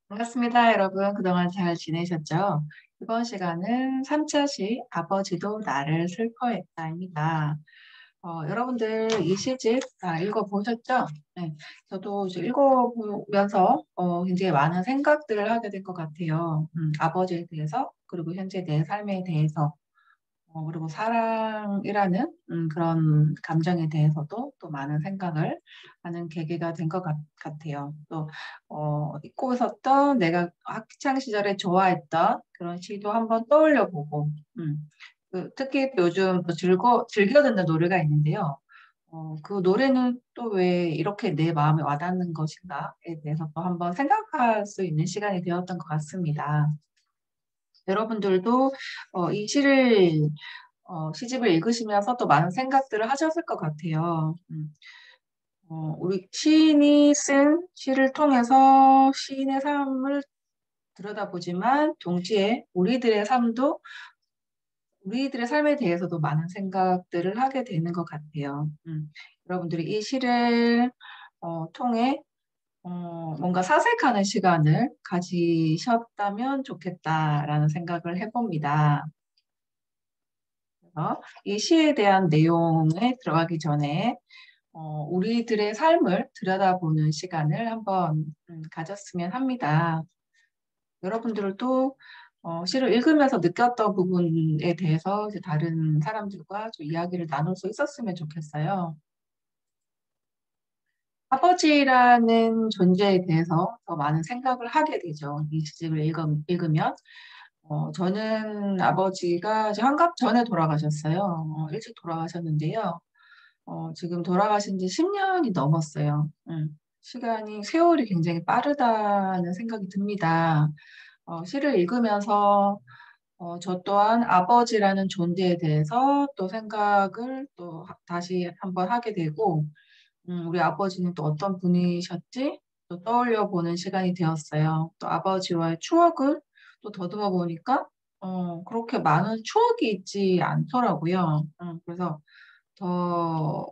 반갑습니다, 여러분. 그동안 잘 지내셨죠? 이번 시간은 3차 시 아버지도 나를 슬퍼했다입니다. 여러분들 이 시집 다 읽어보셨죠? 네, 저도 이제 읽어보면서 굉장히 많은 생각들을 하게 될 것 같아요. 아버지에 대해서, 그리고 현재 내 삶에 대해서, 그리고 사랑이라는 그런 감정에 대해서도 또 많은 생각을 하는 계기가 된 것 같아요. 또 잊고 있었던 내가 학창 시절에 좋아했던 그런 시도 한번 떠올려 보고 특히 또 요즘 또 즐겨 듣는 노래가 있는데요. 그 노래는 또 왜 이렇게 내 마음에 와닿는 것인가에 대해서 또 한번 생각할 수 있는 시간이 되었던 것 같습니다. 여러분들도 이 시집을 읽으시면서 또 많은 생각들을 하셨을 것 같아요. 우리 시인이 쓴 시를 통해서 시인의 삶을 들여다보지만 동시에 우리들의 삶에 대해서도 많은 생각들을 하게 되는 것 같아요. 여러분들이 이 시를 통해 뭔가 사색하는 시간을 가지셨다면 좋겠다라는 생각을 해봅니다. 이 시에 대한 내용에 들어가기 전에 우리들의 삶을 들여다보는 시간을 한번 가졌으면 합니다. 여러분들도 시를 읽으면서 느꼈던 부분에 대해서 이제 다른 사람들과 좀 이야기를 나눌 수 있었으면 좋겠어요. 아버지라는 존재에 대해서 더 많은 생각을 하게 되죠. 이 시집을 읽으면. 저는 아버지가 이제 환갑 전에 돌아가셨어요. 일찍 돌아가셨는데요. 지금 돌아가신 지 10년이 넘었어요. 시간이, 세월이 굉장히 빠르다는 생각이 듭니다. 시를 읽으면서 저 또한 아버지라는 존재에 대해서 또 생각을 또 다시 한번 하게 되고, 우리 아버지는 또 어떤 분이셨지? 또 떠올려 보는 시간이 되었어요. 또 아버지와의 추억을 또 더듬어 보니까, 그렇게 많은 추억이 있지 않더라고요. 그래서 더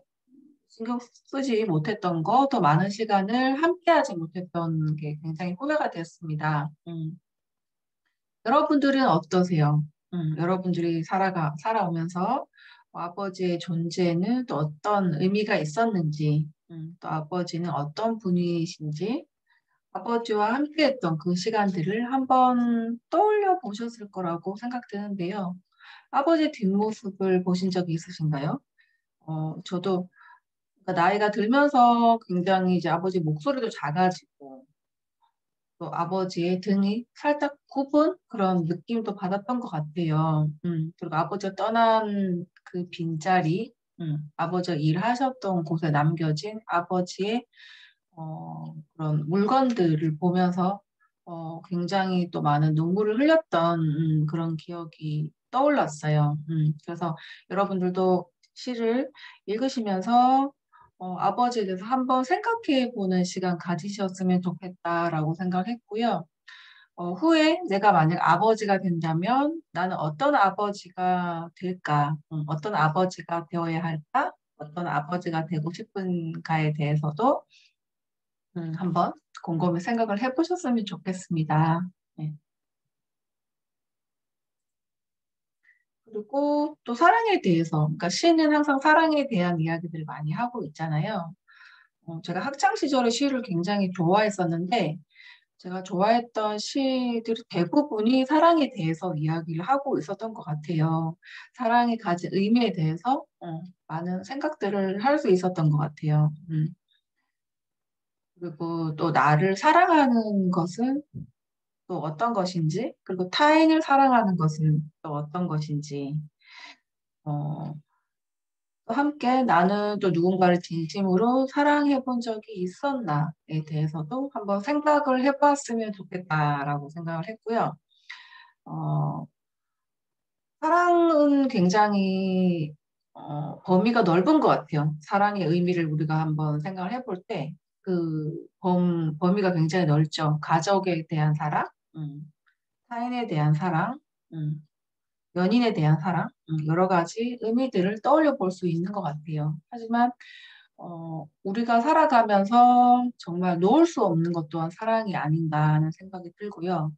신경 쓰지 못했던 거, 더 많은 시간을 함께하지 못했던 게 굉장히 후회가 됐습니다. 여러분들은 어떠세요? 여러분들이 살아오면서 아버지의 존재는 또 어떤 의미가 있었는지, 또 아버지는 어떤 분이신지, 아버지와 함께했던 그 시간들을 한번 떠올려 보셨을 거라고 생각되는데요. 아버지 뒷모습을 보신 적이 있으신가요? 저도 그러니까 나이가 들면서 굉장히 이제 아버지 목소리도 작아지고 또 아버지의 등이 살짝 굽은 그런 느낌도 받았던 것 같아요. 그리고 아버지가 떠난 그 빈자리, 아버지가 일하셨던 곳에 남겨진 아버지의 그런 물건들을 보면서 굉장히 또 많은 눈물을 흘렸던 그런 기억이 떠올랐어요. 그래서 여러분들도 시를 읽으시면서 아버지에 대해서 한번 생각해 보는 시간 가지셨으면 좋겠다라고 생각했고요. 후에 내가 만약 아버지가 된다면 나는 어떤 아버지가 될까? 어떤 아버지가 되어야 할까? 어떤 아버지가 되고 싶은가에 대해서도 한번 곰곰이 생각을 해보셨으면 좋겠습니다. 네. 그리고 또 사랑에 대해서, 그러니까 시는 항상 사랑에 대한 이야기들을 많이 하고 있잖아요. 제가 학창 시절에 시를 굉장히 좋아했었는데, 제가 좋아했던 시들 대부분이 사랑에 대해서 이야기를 하고 있었던 것 같아요. 사랑이 가진 의미에 대해서 많은 생각들을 할 수 있었던 것 같아요. 그리고 또 나를 사랑하는 것은 또 어떤 것인지, 그리고 타인을 사랑하는 것은 또 어떤 것인지, 어, 또 함께 나는 또 누군가를 진심으로 사랑해 본 적이 있었나에 대해서도 한번 생각을 해봤으면 좋겠다라고 생각을 했고요. 어, 사랑은 굉장히 범위가 넓은 것 같아요. 사랑의 의미를 우리가 한번 생각을 해볼 때, 범위가 굉장히 넓죠. 가족에 대한 사랑, 타인에 대한 사랑, 음, 연인에 대한 사랑, 여러 가지 의미들을 떠올려 볼 수 있는 것 같아요. 하지만 우리가 살아가면서 정말 놓을 수 없는 것 또한 사랑이 아닌가 하는 생각이 들고요.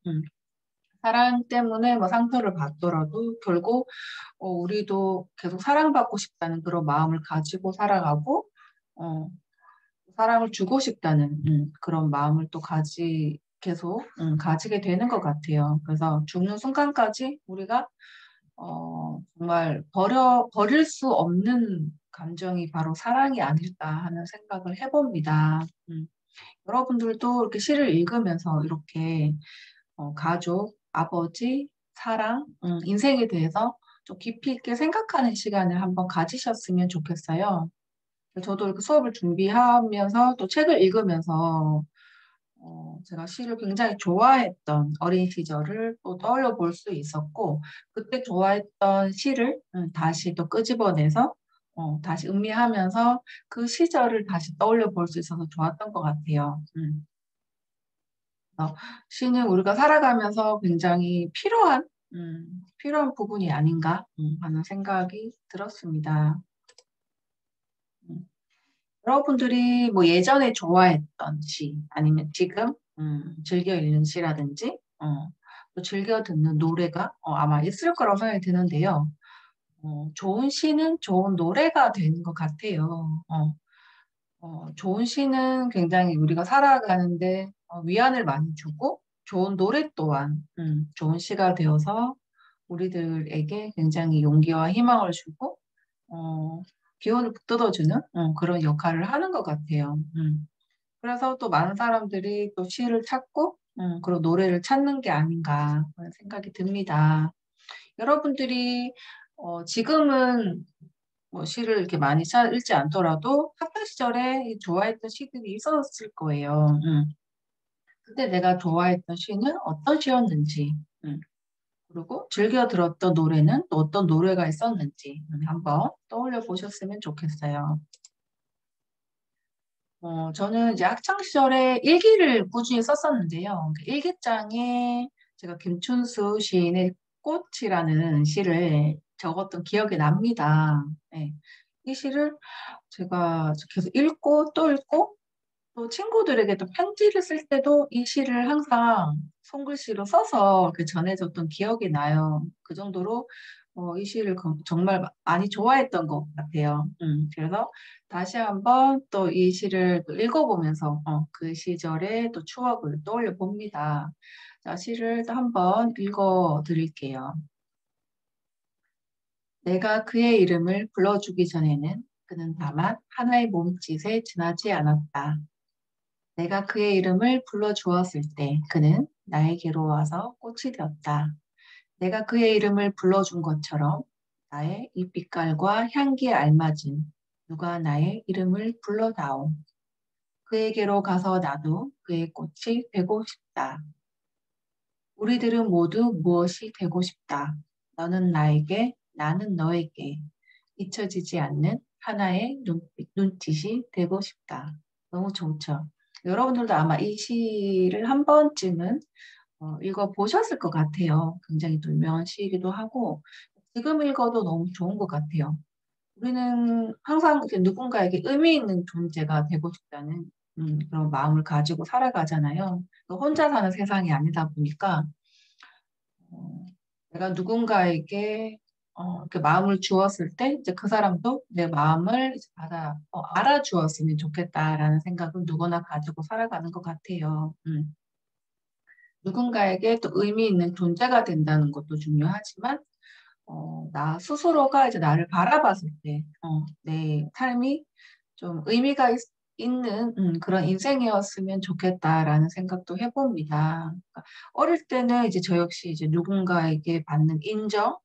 사랑 때문에 뭐 상처를 받더라도 결국 우리도 계속 사랑받고 싶다는 그런 마음을 가지고 살아가고, 어, 사랑을 주고 싶다는 그런 마음을 또 계속 가지게 되는 것 같아요. 그래서 죽는 순간까지 우리가 정말 버릴 수 없는 감정이 바로 사랑이 아닐까 하는 생각을 해봅니다. 여러분들도 이렇게 시를 읽으면서 이렇게 가족, 아버지, 사랑, 인생에 대해서 좀 깊이 있게 생각하는 시간을 한번 가지셨으면 좋겠어요. 저도 이렇게 수업을 준비하면서 또 책을 읽으면서 제가 시를 굉장히 좋아했던 어린 시절을 또 떠올려 볼 수 있었고, 그때 좋아했던 시를 다시 또 끄집어내서 다시 음미하면서 그 시절을 다시 떠올려 볼 수 있어서 좋았던 것 같아요. 그래서 시는 우리가 살아가면서 굉장히 필요한 부분이 아닌가 하는 생각이 들었습니다. 음. 여러분들이 뭐 예전에 좋아했던 시, 아니면 지금 즐겨 읽는 시라든지, 또 즐겨 듣는 노래가 아마 있을 거라고 생각이 드는데요. 좋은 시는 좋은 노래가 되는 것 같아요. 좋은 시는 굉장히 우리가 살아가는데 위안을 많이 주고, 좋은 노래 또한 좋은 시가 되어서 우리들에게 굉장히 용기와 희망을 주고, 어, 기운을 북돋아주는 그런 역할을 하는 것 같아요. 그래서 또 많은 사람들이 또 시를 찾고, 그리고 노래를 찾는 게 아닌가 하는 생각이 듭니다. 여러분들이 지금은 뭐 시를 이렇게 많이 읽지 않더라도 학창 시절에 좋아했던 시들이 있었을 거예요. 그때 내가 좋아했던 시는 어떤 시였는지, 그리고 즐겨 들었던 노래는 또 어떤 노래가 있었는지 한번 떠올려 보셨으면 좋겠어요. 저는 이제 학창 시절에 일기를 꾸준히 썼었는데요. 그 일기장에 제가 김춘수 시인의 꽃이라는 시를 적었던 기억이 납니다. 네. 이 시를 제가 계속 읽고 또 읽고 또 친구들에게 또 편지를 쓸 때도 이 시를 항상 손글씨로 써서 이렇게 전해줬던 기억이 나요. 그 정도로 이 시를 정말 많이 좋아했던 것 같아요. 그래서 다시 한번 또 이 시를 또 읽어보면서 그 시절의 또 추억을 떠올려 봅니다. 자, 시를 또 한번 읽어 드릴게요. 내가 그의 이름을 불러주기 전에는 그는 다만 하나의 몸짓에 지나지 않았다. 내가 그의 이름을 불러주었을 때 그는 나에게로 와서 꽃이 되었다. 내가 그의 이름을 불러준 것처럼 나의 이 빛깔과 향기에 알맞은 누가 나의 이름을 불러다오. 그에게로 가서 나도 그의 꽃이 되고 싶다. 우리들은 모두 무엇이 되고 싶다. 너는 나에게, 나는 너에게 잊혀지지 않는 하나의 눈짓이 되고 싶다. 너무 좋죠. 여러분들도 아마 이 시를 한 번쯤은 읽어보셨을 것 같아요. 굉장히 또 유명한 시이기도 하고, 지금 읽어도 너무 좋은 것 같아요. 우리는 항상 이렇게 누군가에게 의미 있는 존재가 되고 싶다는 그런 마음을 가지고 살아가잖아요. 혼자 사는 세상이 아니다 보니까 어, 내가 누군가에게 이렇게 마음을 주었을 때 이제 그 사람도 내 마음을 이제 알아주었으면 좋겠다라는 생각은 누구나 가지고 살아가는 것 같아요. 누군가에게 또 의미 있는 존재가 된다는 것도 중요하지만 나 스스로가 이제 나를 바라봤을 때 내 삶이 좀 있는 그런 인생이었으면 좋겠다라는 생각도 해봅니다. 그러니까 어릴 때는 이제 저 역시 이제 누군가에게 받는 인정,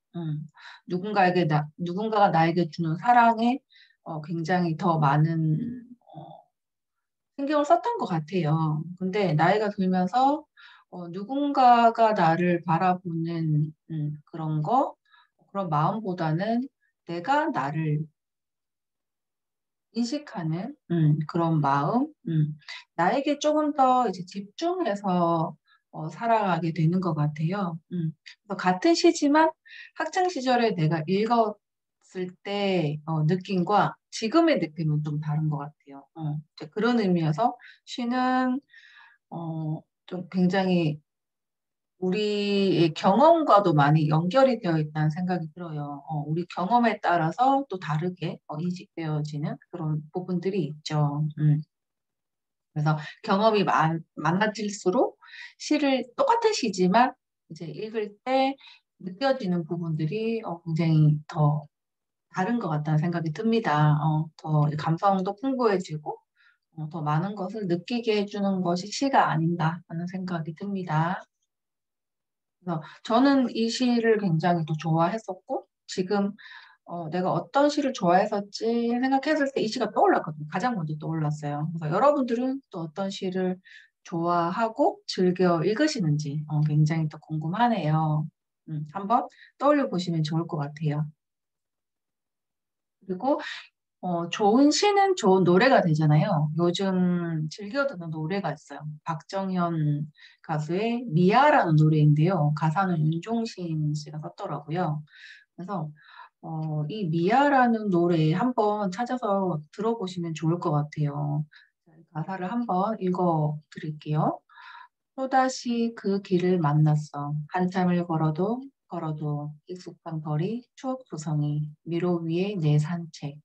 누군가가 나에게 주는 사랑에 굉장히 더 많은 신경을 썼던 것 같아요. 근데 나이가 들면서 누군가가 나를 바라보는 그런 마음보다는 내가 나를 인식하는 그런 마음, 나에게 조금 더 이제 집중해서 살아가게 되는 것 같아요. 그래서 같은 시지만 학창 시절에 내가 읽었을 때 느낌과 지금의 느낌은 좀 다른 것 같아요. 이제 그런 의미에서 시는 좀 굉장히 우리의 경험과도 많이 연결이 되어 있다는 생각이 들어요. 우리 경험에 따라서 또 다르게 인식되어지는 그런 부분들이 있죠. 그래서 경험이 많아질수록 시를 똑같은 시지만 이제 읽을 때 느껴지는 부분들이 굉장히 더 다른 것 같다는 생각이 듭니다. 더 감성도 풍부해지고 더 많은 것을 느끼게 해주는 것이 시가 아닌가 하는 생각이 듭니다. 그래서 저는 이 시를 굉장히 또 좋아했었고 지금 내가 어떤 시를 좋아했었지 생각했을 때 이 시가 떠올랐거든요. 가장 먼저 떠올랐어요. 그래서 여러분들은 또 어떤 시를 좋아하고 즐겨 읽으시는지 굉장히 또 궁금하네요. 한번 떠올려 보시면 좋을 것 같아요. 그리고 좋은 시는 좋은 노래가 되잖아요. 요즘 즐겨 듣는 노래가 있어요. 박정현 가수의 미아라는 노래인데요. 가사는 윤종신 씨가 썼더라고요. 그래서 이 미아라는 노래 한번 찾아서 들어보시면 좋을 것 같아요. 자, 이 가사를 한번 읽어 드릴게요. 또다시 그 길을 만났어. 한참을 걸어도 익숙한 거리, 추억 구성이 미로 위에 내 산책.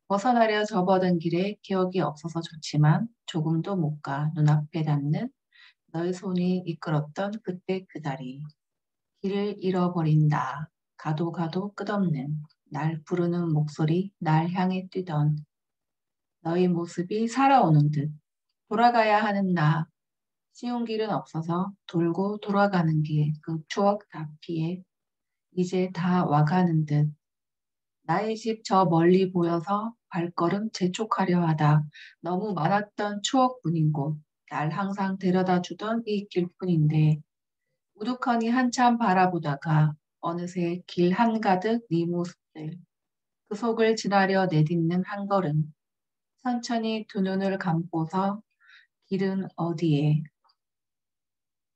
벗어나려 접어든 길에 기억이 없어서 좋지만 조금도 못 가 눈앞에 닿는 너의 손이 이끌었던 그때 그 자리. 길을 잃어버린다. 가도 끝없는 날 부르는 목소리, 날 향해 뛰던 너의 모습이 살아오는 듯 돌아가야 하는 나. 쉬운 길은 없어서 돌고 돌아가는 길, 그 추억 다 피해 이제 다 와가는 듯 나의 집 저 멀리 보여서 발걸음 재촉하려 하다 너무 많았던 추억뿐인 곳, 날 항상 데려다 주던 이 길뿐인데 우두커니 한참 바라보다가 어느새 길 한가득 네 모습들 그 속을 지나려 내딛는 한 걸음 천천히 두 눈을 감고서 길은 어디에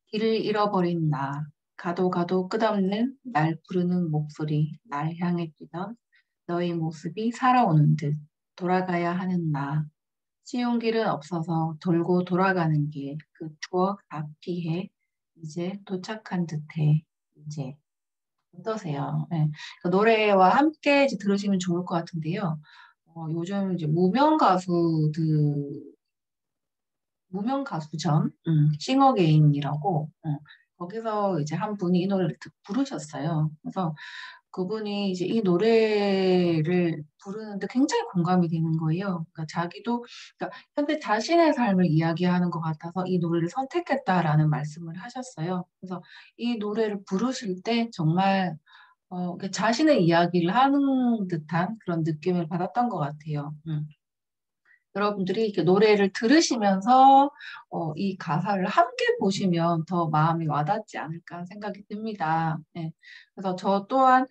길을 잃어버린 나 가도 끝없는 날 부르는 목소리 날 향해 뛰던 너의 모습이 살아오는 듯 돌아가야 하는 나 쉬운 길은 없어서 돌고 돌아가는 길 그 추억 다 피해 이제 도착한 듯해 이제 어떠세요? 네. 그 노래와 함께 이제 들으시면 좋을 것 같은데요. 요즘 이제 무명 가수전, 싱어게인이라고, 거기서 이제 한 분이 이 노래를 부르셨어요. 그래서 그분이 이제 이 노래를 부르는데 굉장히 공감이 되는 거예요. 그러니까 자기도, 그러니까 현재 자신의 삶을 이야기하는 것 같아서 이 노래를 선택했다라는 말씀을 하셨어요. 그래서 이 노래를 부르실 때 정말 그 자신의 이야기를 하는 듯한 그런 느낌을 받았던 것 같아요. 여러분들이 이렇게 노래를 들으시면서 이 가사를 함께 보시면 더 마음이 와닿지 않을까 생각이 듭니다. 네. 그래서 저 또한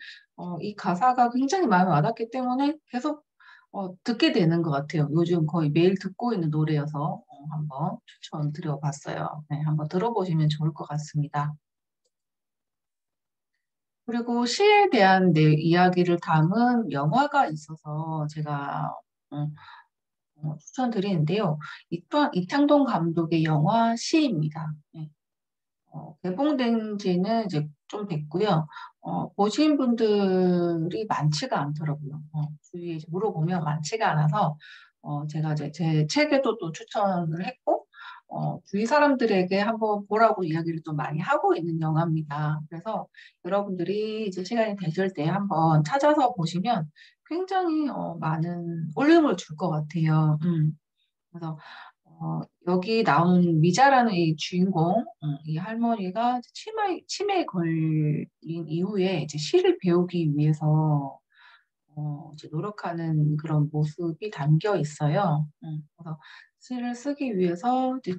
이 가사가 굉장히 마음에 와닿기 때문에 계속 듣게 되는 것 같아요. 요즘 거의 매일 듣고 있는 노래여서 한번 추천드려봤어요. 네, 한번 들어보시면 좋을 것 같습니다. 그리고 시에 대한 내 이야기를 담은 영화가 있어서 제가 추천드리는데요. 이 또한 이창동 감독의 영화 시입니다. 네. 개봉된 지는 이제 좀 됐고요. 보신 분들이 많지가 않더라고요. 주위에 이제 물어보면 많지가 않아서 제가 이제 제 책에도 또 추천을 했고 주위 사람들에게 한번 보라고 이야기를 좀 많이 하고 있는 영화입니다. 그래서 여러분들이 이제 시간이 되실 때 한번 찾아서 보시면 굉장히 많은 울림을 줄 것 같아요. 그래서 여기 나오는 미자라는 이 주인공, 이 할머니가 치매에 걸린 이후에 이제 시를 배우기 위해서 이제 노력하는 그런 모습이 담겨 있어요. 그래서 시를 쓰기 위해서 이제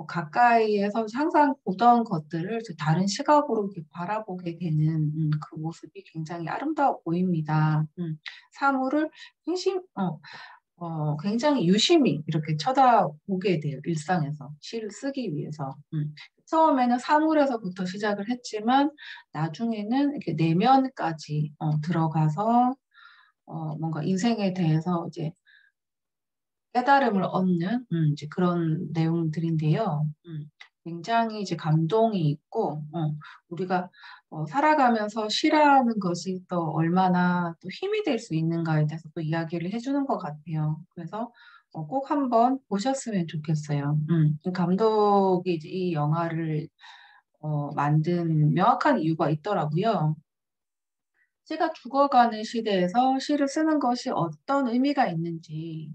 가까이에서 항상 보던 것들을 이제 다른 시각으로 이렇게 바라보게 되는 그 모습이 굉장히 아름다워 보입니다. 사물을 굉장히 유심히 이렇게 쳐다보게 돼요, 일상에서. 시를 쓰기 위해서. 처음에는 사물에서부터 시작을 했지만, 나중에는 이렇게 내면까지 들어가서 뭔가 인생에 대해서 이제 깨달음을 얻는 이제 그런 내용들인데요. 굉장히 이제 감동이 있고 우리가 살아가면서 시라는 것이 또 얼마나 또 힘이 될 수 있는가에 대해서 또 이야기를 해주는 것 같아요. 그래서 꼭 한번 보셨으면 좋겠어요. 이 감독이 이제 이 영화를 만든 명확한 이유가 있더라고요. 시가 죽어가는 시대에서 시를 쓰는 것이 어떤 의미가 있는지,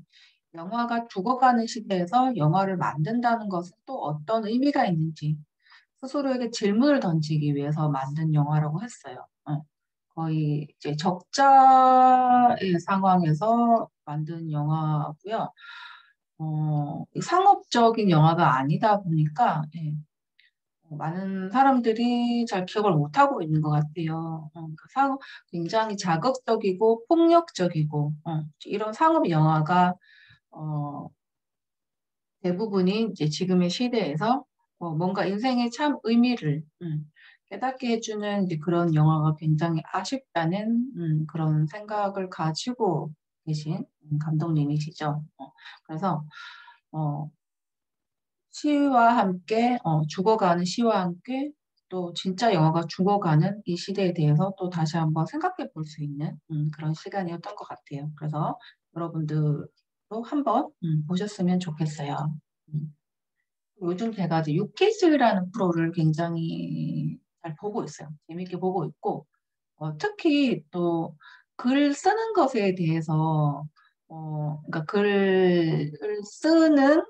영화가 죽어가는 시대에서 영화를 만든다는 것은 또 어떤 의미가 있는지 스스로에게 질문을 던지기 위해서 만든 영화라고 했어요. 거의 이제 적자의 상황에서 만든 영화고요. 상업적인 영화가 아니다 보니까 많은 사람들이 잘 기억을 못하고 있는 것 같아요. 그러니까 굉장히 자극적이고 폭력적이고 이런 상업 영화가 어, 대부분이 이제 지금의 시대에서 뭔가 인생의 참 의미를 깨닫게 해주는 이제 그런 영화가 굉장히 아쉽다는 그런 생각을 가지고 계신 감독님이시죠. 그래서 어, 시와 함께 죽어가는 시와 함께 또 진짜 영화가 죽어가는 이 시대에 대해서 또 다시 한번 생각해 볼 수 있는 그런 시간이었던 것 같아요. 그래서 여러분들도 한번 보셨으면 좋겠어요. 음. 요즘 제가 이제 유퀴즈라는 프로를 굉장히 잘 보고 있어요. 재밌게 보고 있고 특히 또 글 쓰는 것에 대해서 그러니까 글을 쓰는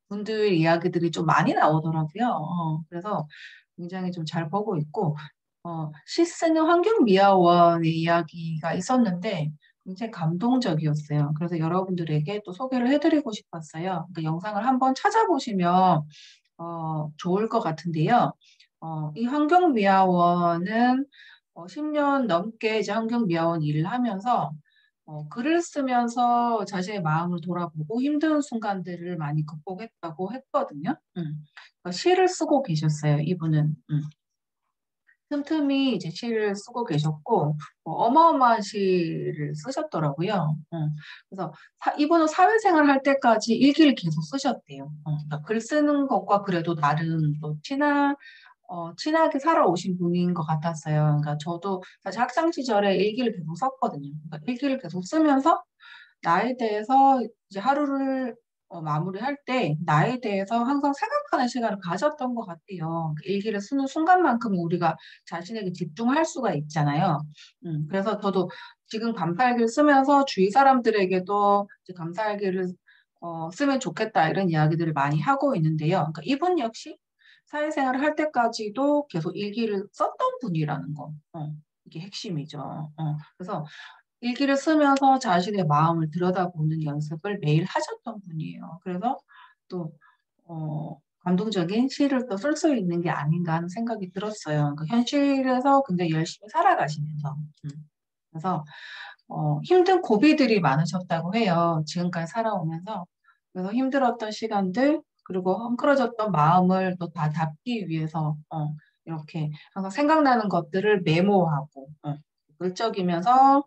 분들 이야기들이 좀 많이 나오더라고요. 그래서 굉장히 좀 잘 보고 있고, 시 쓰는 환경미화원의 이야기가 있었는데 굉장히 감동적이었어요. 그래서 여러분들에게 또 소개를 해드리고 싶었어요. 그 영상을 한번 찾아보시면 좋을 것 같은데요. 이 환경미화원은 10년 넘게 이제 환경미화원 일을 하면서 글을 쓰면서 자신의 마음을 돌아보고 힘든 순간들을 많이 극복했다고 했거든요. 그러니까 시를 쓰고 계셨어요, 이분은. 틈틈이 이제 시를 쓰고 계셨고, 어마어마한 시를 쓰셨더라고요. 그래서 이분은 사회생활 할 때까지 일기를 계속 쓰셨대요. 그러니까 글 쓰는 것과 그래도 나름 또 친하게 살아오신 분인 것 같았어요. 그러니까 저도 사실 학창 시절에 일기를 계속 썼거든요. 그러니까 일기를 계속 쓰면서 나에 대해서 이제 하루를 마무리할 때 나에 대해서 항상 생각하는 시간을 가졌던 것 같아요. 그 일기를 쓰는 순간만큼 우리가 자신에게 집중할 수가 있잖아요. 그래서 저도 지금 감사일기를 쓰면서 주위 사람들에게도 이제 감사일기를 쓰면 좋겠다 이런 이야기들을 많이 하고 있는데요. 그러니까 이분 역시 사회생활을 할 때까지도 계속 일기를 썼던 분이라는 거. 이게 핵심이죠. 그래서 일기를 쓰면서 자신의 마음을 들여다보는 연습을 매일 하셨던 분이에요. 그래서 또, 감동적인 시를 또 쓸 수 있는 게 아닌가 하는 생각이 들었어요. 그 현실에서 굉장히 열심히 살아가시면서. 그래서, 힘든 고비들이 많으셨다고 해요. 지금까지 살아오면서. 그래서 힘들었던 시간들, 그리고 헝클어졌던 마음을 또 다 잡기 위해서, 이렇게 항상 생각나는 것들을 메모하고, 글적이면서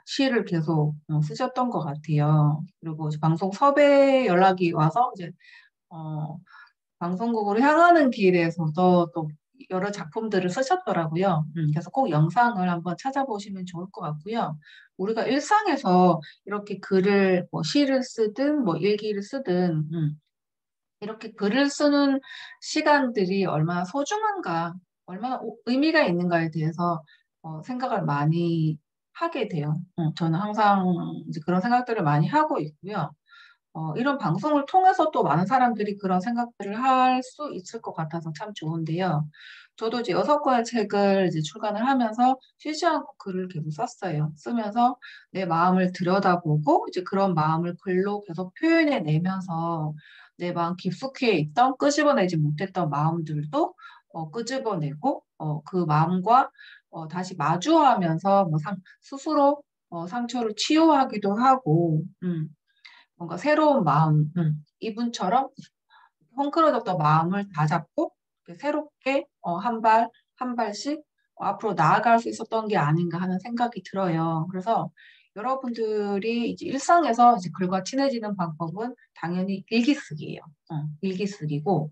시를 계속 쓰셨던 것 같아요. 그리고 이제 방송 섭외 연락이 와서 이제 어, 방송국으로 향하는 길에서도 또 여러 작품들을 쓰셨더라고요. 그래서 꼭 영상을 한번 찾아보시면 좋을 것 같고요. 우리가 일상에서 이렇게 글을 뭐 시를 쓰든 뭐 일기를 쓰든 이렇게 글을 쓰는 시간들이 얼마나 소중한가, 얼마나 의미가 있는가에 대해서 생각을 많이 하게 돼요. 저는 항상 이제 그런 생각들을 많이 하고 있고요. 이런 방송을 통해서 또 많은 사람들이 그런 생각들을 할 수 있을 것 같아서 참 좋은데요. 저도 이제 6권의 책을 이제 출간을 하면서 쉬지 않고 글을 계속 썼어요. 쓰면서 내 마음을 들여다보고 이제 그런 마음을 글로 계속 표현해 내면서 내 마음 깊숙이 있던 끄집어내지 못했던 마음들도 끄집어내고 그 마음과 다시 마주하면서 뭐 스스로 상처를 치유하기도 하고 뭔가 새로운 마음, 이분처럼 헝클어졌던 마음을 다잡고 이렇게 새롭게 한 발, 한 발씩 앞으로 나아갈 수 있었던 게 아닌가 하는 생각이 들어요. 그래서 여러분들이 이제 일상에서 이제 글과 친해지는 방법은 당연히 일기 쓰기예요. 일기 쓰기고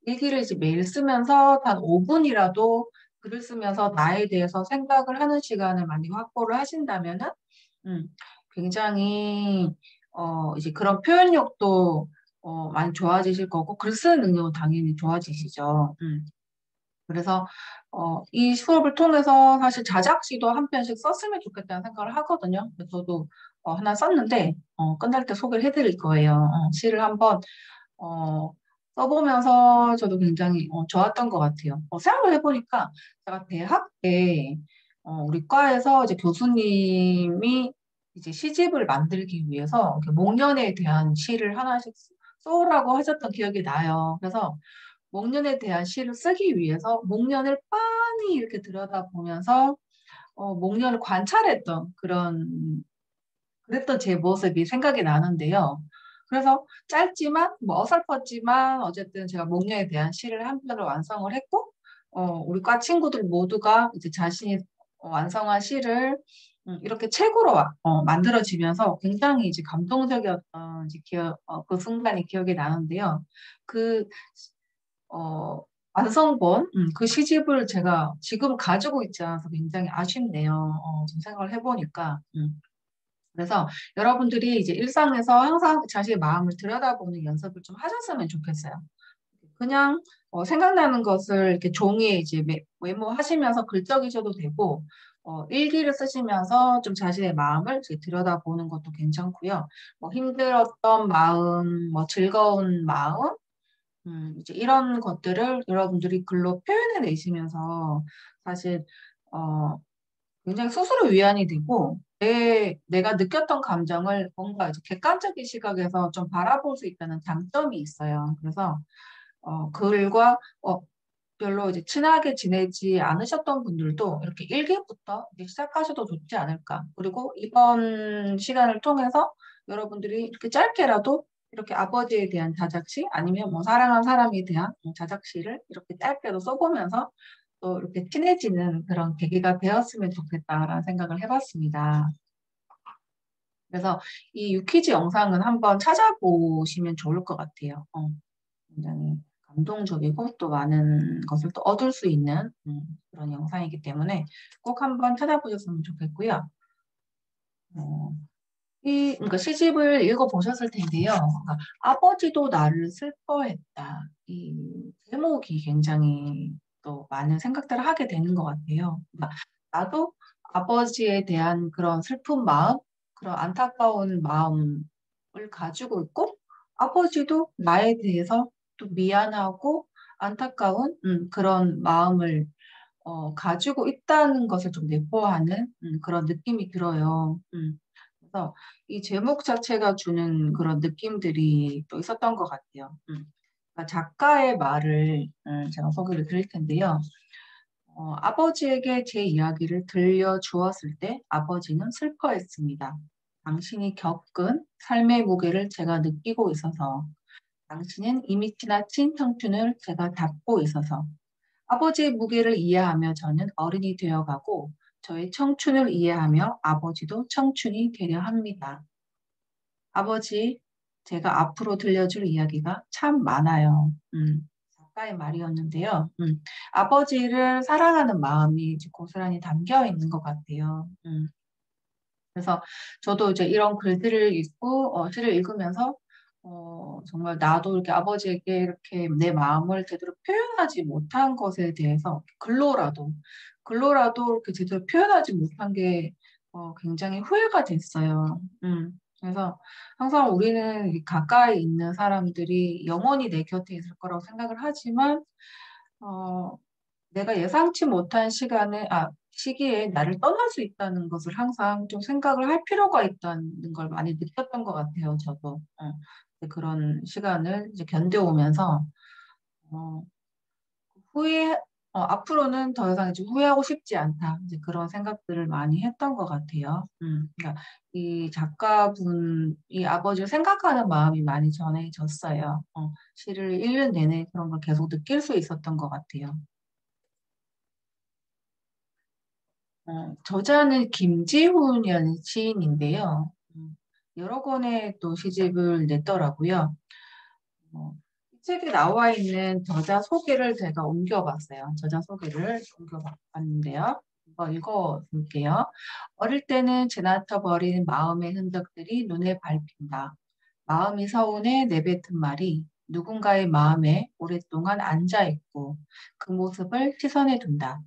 일기를 이제 매일 쓰면서 단 5분이라도 글을 쓰면서 나에 대해서 생각을 하는 시간을 많이 확보를 하신다면은 음, 굉장히 이제 그런 표현력도 많이 좋아지실 거고 글 쓰는 능력은 당연히 좋아지시죠. 그래서 이 수업을 통해서 사실 자작시도 한 편씩 썼으면 좋겠다는 생각을 하거든요. 그래서 저도 하나 썼는데 끝날 때 소개를 해드릴 거예요. 시를 한번 어, 써보면서 저도 굉장히 좋았던 것 같아요. 생각을 해보니까 제가 대학 때 우리 과에서 이제 교수님이 이제 시집을 만들기 위해서 이렇게 목련에 대한 시를 하나씩 써오라고 하셨던 기억이 나요. 그래서 목련에 대한 시를 쓰기 위해서 목련을 빤히 이렇게 들여다보면서 목련을 관찰했던 그랬던 제 모습이 생각이 나는데요. 그래서 짧지만 뭐 어설펐지만 어쨌든 제가 목련에 대한 시를 한 편을 완성을 했고 우리 과 친구들 모두가 이제 자신이 완성한 시를 이렇게 책으로 만들어지면서 굉장히 이제 감동적이었던 이제 그 순간이 기억이 나는데요. 그 완성본 그 시집을 제가 지금 가지고 있지 않아서 굉장히 아쉽네요. 지금 생각을 해보니까. 그래서 여러분들이 이제 일상에서 항상 자신의 마음을 들여다보는 연습을 좀 하셨으면 좋겠어요. 그냥 생각나는 것을 이렇게 종이에 이제 메모하시면서 글 적이셔도 되고, 일기를 쓰시면서 좀 자신의 마음을 이제 들여다보는 것도 괜찮고요. 뭐 힘들었던 마음, 뭐 즐거운 마음, 이제 이런 것들을 여러분들이 글로 표현해 내시면서 사실 어, 굉장히 스스로 위안이 되고 내가 느꼈던 감정을 뭔가 이제 객관적인 시각에서 좀 바라볼 수 있다는 장점이 있어요. 그래서 글과 별로 이제 친하게 지내지 않으셨던 분들도 이렇게 일기부터 이제 시작하셔도 좋지 않을까. 그리고 이번 시간을 통해서 여러분들이 이렇게 짧게라도 이렇게 아버지에 대한 자작시 아니면 뭐 사랑한 사람에 대한 자작시를 이렇게 짧게도 써보면서 또 이렇게 친해지는 그런 계기가 되었으면 좋겠다라는 생각을 해봤습니다. 그래서 이 유퀴즈 영상은 한번 찾아보시면 좋을 것 같아요. 굉장히 감동적이고 또 많은 것을 또 얻을 수 있는 그런 영상이기 때문에 꼭 한번 찾아보셨으면 좋겠고요. 어, 그러니까 시집을 읽어보셨을 텐데요. 그러니까 아버지도 나를 슬퍼했다. 이 제목이 굉장히 또 많은 생각들을 하게 되는 것 같아요. 그러니까 나도 아버지에 대한 그런 슬픈 마음, 그런 안타까운 마음을 가지고 있고, 아버지도 나에 대해서 또 미안하고 안타까운 그런 마음을 가지고 있다는 것을 좀 내포하는 그런 느낌이 들어요. 그래서 이 제목 자체가 주는 그런 느낌들이 또 있었던 것 같아요. 그러니까 작가의 말을 제가 소개를 드릴 텐데요. 아버지에게 제 이야기를 들려주었을 때 아버지는 슬퍼했습니다. 당신이 겪은 삶의 무게를 제가 느끼고 있어서, 당신은 이미 지나친 청춘을 제가 닫고 있어서, 아버지의 무게를 이해하며 저는 어른이 되어가고 저의 청춘을 이해하며 아버지도 청춘이 되려 합니다. 아버지, 제가 앞으로 들려줄 이야기가 참 많아요. 작가의 말이었는데요. 아버지를 사랑하는 마음이 이제 고스란히 담겨 있는 것 같아요. 그래서 저도 이제 이런 글들을 읽고 시를 읽으면서 정말 나도 이렇게 아버지에게 이렇게 내 마음을 제대로 표현하지 못한 것에 대해서 글로라도 이렇게 제대로 표현하지 못한 게 굉장히 후회가 됐어요. 그래서 항상 우리는 이 가까이 있는 사람들이 영원히 내 곁에 있을 거라고 생각을 하지만 어, 내가 예상치 못한 시기에 나를 떠날 수 있다는 것을 항상 좀 생각을 할 필요가 있다는 걸 많이 느꼈던 것 같아요, 저도. 그런 시간을 이제 견뎌오면서, 어, 후회, 앞으로는 더 이상 이제 후회하고 싶지 않다. 이제 그런 생각들을 많이 했던 것 같아요. 그러니까 이 작가분이 아버지를 생각하는 마음이 많이 전해졌어요. 시를 읽는 내내 그런 걸 계속 느낄 수 있었던 것 같아요. 저자는 김지훈 시인인데요. 여러 권의 또 시집을 냈더라고요. 이 책에 나와 있는 저자 소개를 제가 옮겨봤어요. 저자 소개를 옮겨봤는데요. 한번 읽어볼게요. 어릴 때는 지나쳐버린 마음의 흔적들이 눈에 밟힌다. 마음이 서운해 내뱉은 말이 누군가의 마음에 오랫동안 앉아있고 그 모습을 시선에 둔다.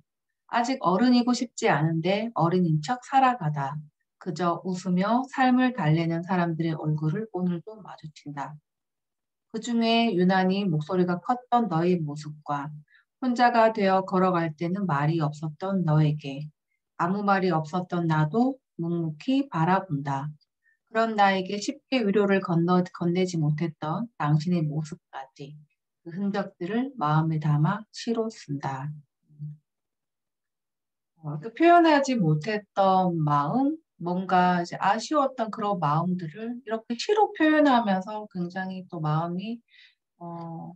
아직 어른이고 싶지 않은데 어린인 척 살아가다. 그저 웃으며 삶을 달래는 사람들의 얼굴을 오늘도 마주친다. 그중에 유난히 목소리가 컸던 너의 모습과 혼자가 되어 걸어갈 때는 말이 없었던 너에게 아무 말이 없었던 나도 묵묵히 바라본다. 그런 나에게 쉽게 위로를 건네지 못했던 당신의 모습까지 그 흔적들을 마음에 담아 시로 쓴다. 그 표현하지 못했던 마음, 뭔가 이제 아쉬웠던 그런 마음들을 이렇게 시로 표현하면서 굉장히 또 마음이 어,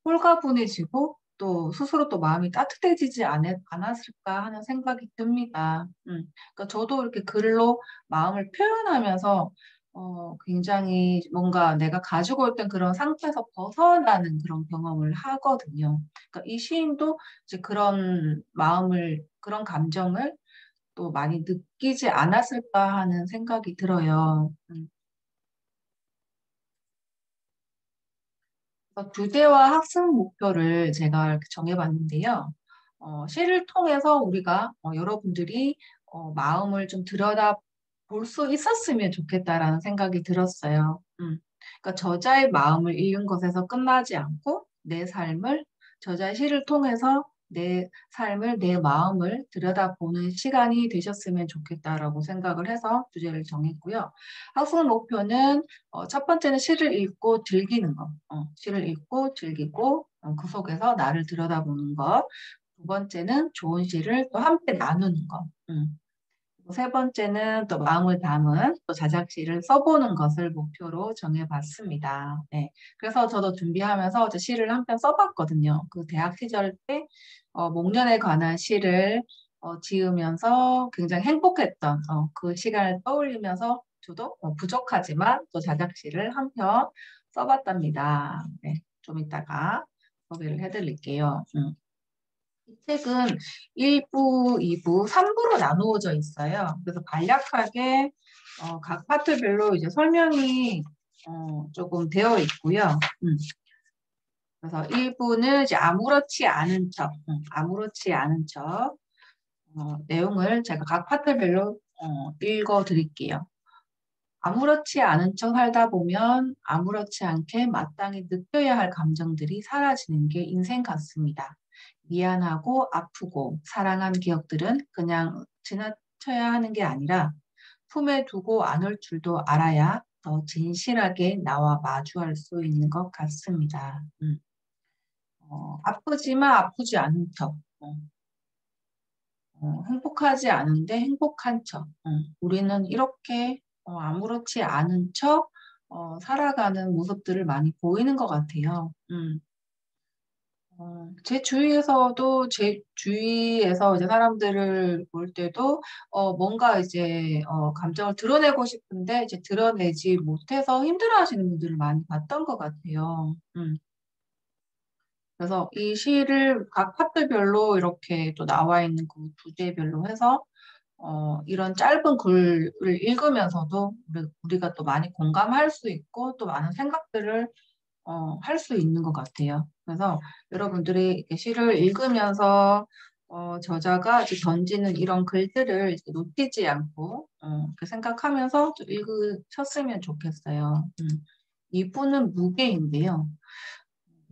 홀가분해지고 또 스스로 또 마음이 따뜻해지지 않았을까 하는 생각이 듭니다. 그러니까 저도 이렇게 글로 마음을 표현하면서 굉장히 뭔가 내가 가지고 있던 그런 상태에서 벗어나는 그런 경험을 하거든요. 그러니까 이 시인도 이제 그런 마음을, 그런 감정을 또 많이 느끼지 않았을까 하는 생각이 들어요. 그래서 교재와 학습 목표를 제가 이렇게 정해봤는데요. 시를 통해서 우리가 여러분들이 마음을 좀 들여다 볼 수 있었으면 좋겠다라는 생각이 들었어요. 그러니까 저자의 마음을 읽는 것에서 끝나지 않고 내 삶을 저자의 시를 통해서 내 삶을, 내 마음을 들여다보는 시간이 되셨으면 좋겠다라고 생각을 해서 주제를 정했고요. 학습 목표는 첫 번째는 시를 읽고 즐기는 것. 시를 읽고 즐기고 그 속에서 나를 들여다보는 것. 두 번째는 좋은 시를 또 함께 나누는 것. 세 번째는 또 마음을 담은 또 자작시를 써보는 것을 목표로 정해봤습니다. 네. 그래서 저도 준비하면서 저 시를 한 편 써봤거든요. 그 대학 시절 때 목련에 관한 시를 지으면서 굉장히 행복했던 그 시간을 떠올리면서 저도 부족하지만 또 자작시를 한 편 써봤답니다. 네. 좀 이따가 소개를 해드릴게요. 이 책은 1부, 2부, 3부로 나누어져 있어요. 그래서 간략하게 각 파트별로 이제 설명이 조금 되어 있고요. 그래서 1부는 이제 아무렇지 않은 척, 아무렇지 않은 척 내용을 제가 각 파트별로 읽어 드릴게요. 아무렇지 않은 척 살다 보면 아무렇지 않게 마땅히 느껴야 할 감정들이 사라지는 게 인생 같습니다. 미안하고 아프고 사랑한 기억들은 그냥 지나쳐야 하는 게 아니라 품에 두고 안을 줄도 알아야 더 진실하게 나와 마주할 수 있는 것 같습니다. 아프지만 아프지 않은 척, 행복하지 않은데 행복한 척. 우리는 이렇게 아무렇지 않은 척 살아가는 모습들을 많이 보이는 것 같아요. 제 주위에서도 제 주위에서 이제 사람들을 볼 때도 뭔가 이제 감정을 드러내고 싶은데 이제 드러내지 못해서 힘들어하시는 분들을 많이 봤던 것 같아요. 그래서 이 시를 각 파트별로 이렇게 또 나와 있는 그 주제별로 해서 이런 짧은 글을 읽으면서도 우리가 또 많이 공감할 수 있고 또 많은 생각들을 할 수 있는 것 같아요. 그래서 여러분들이 이렇게 시를 읽으면서 저자가 이제 던지는 이런 글들을 이렇게 놓치지 않고 이렇게 생각하면서 좀 읽으셨으면 좋겠어요. 이분은 무게인데요.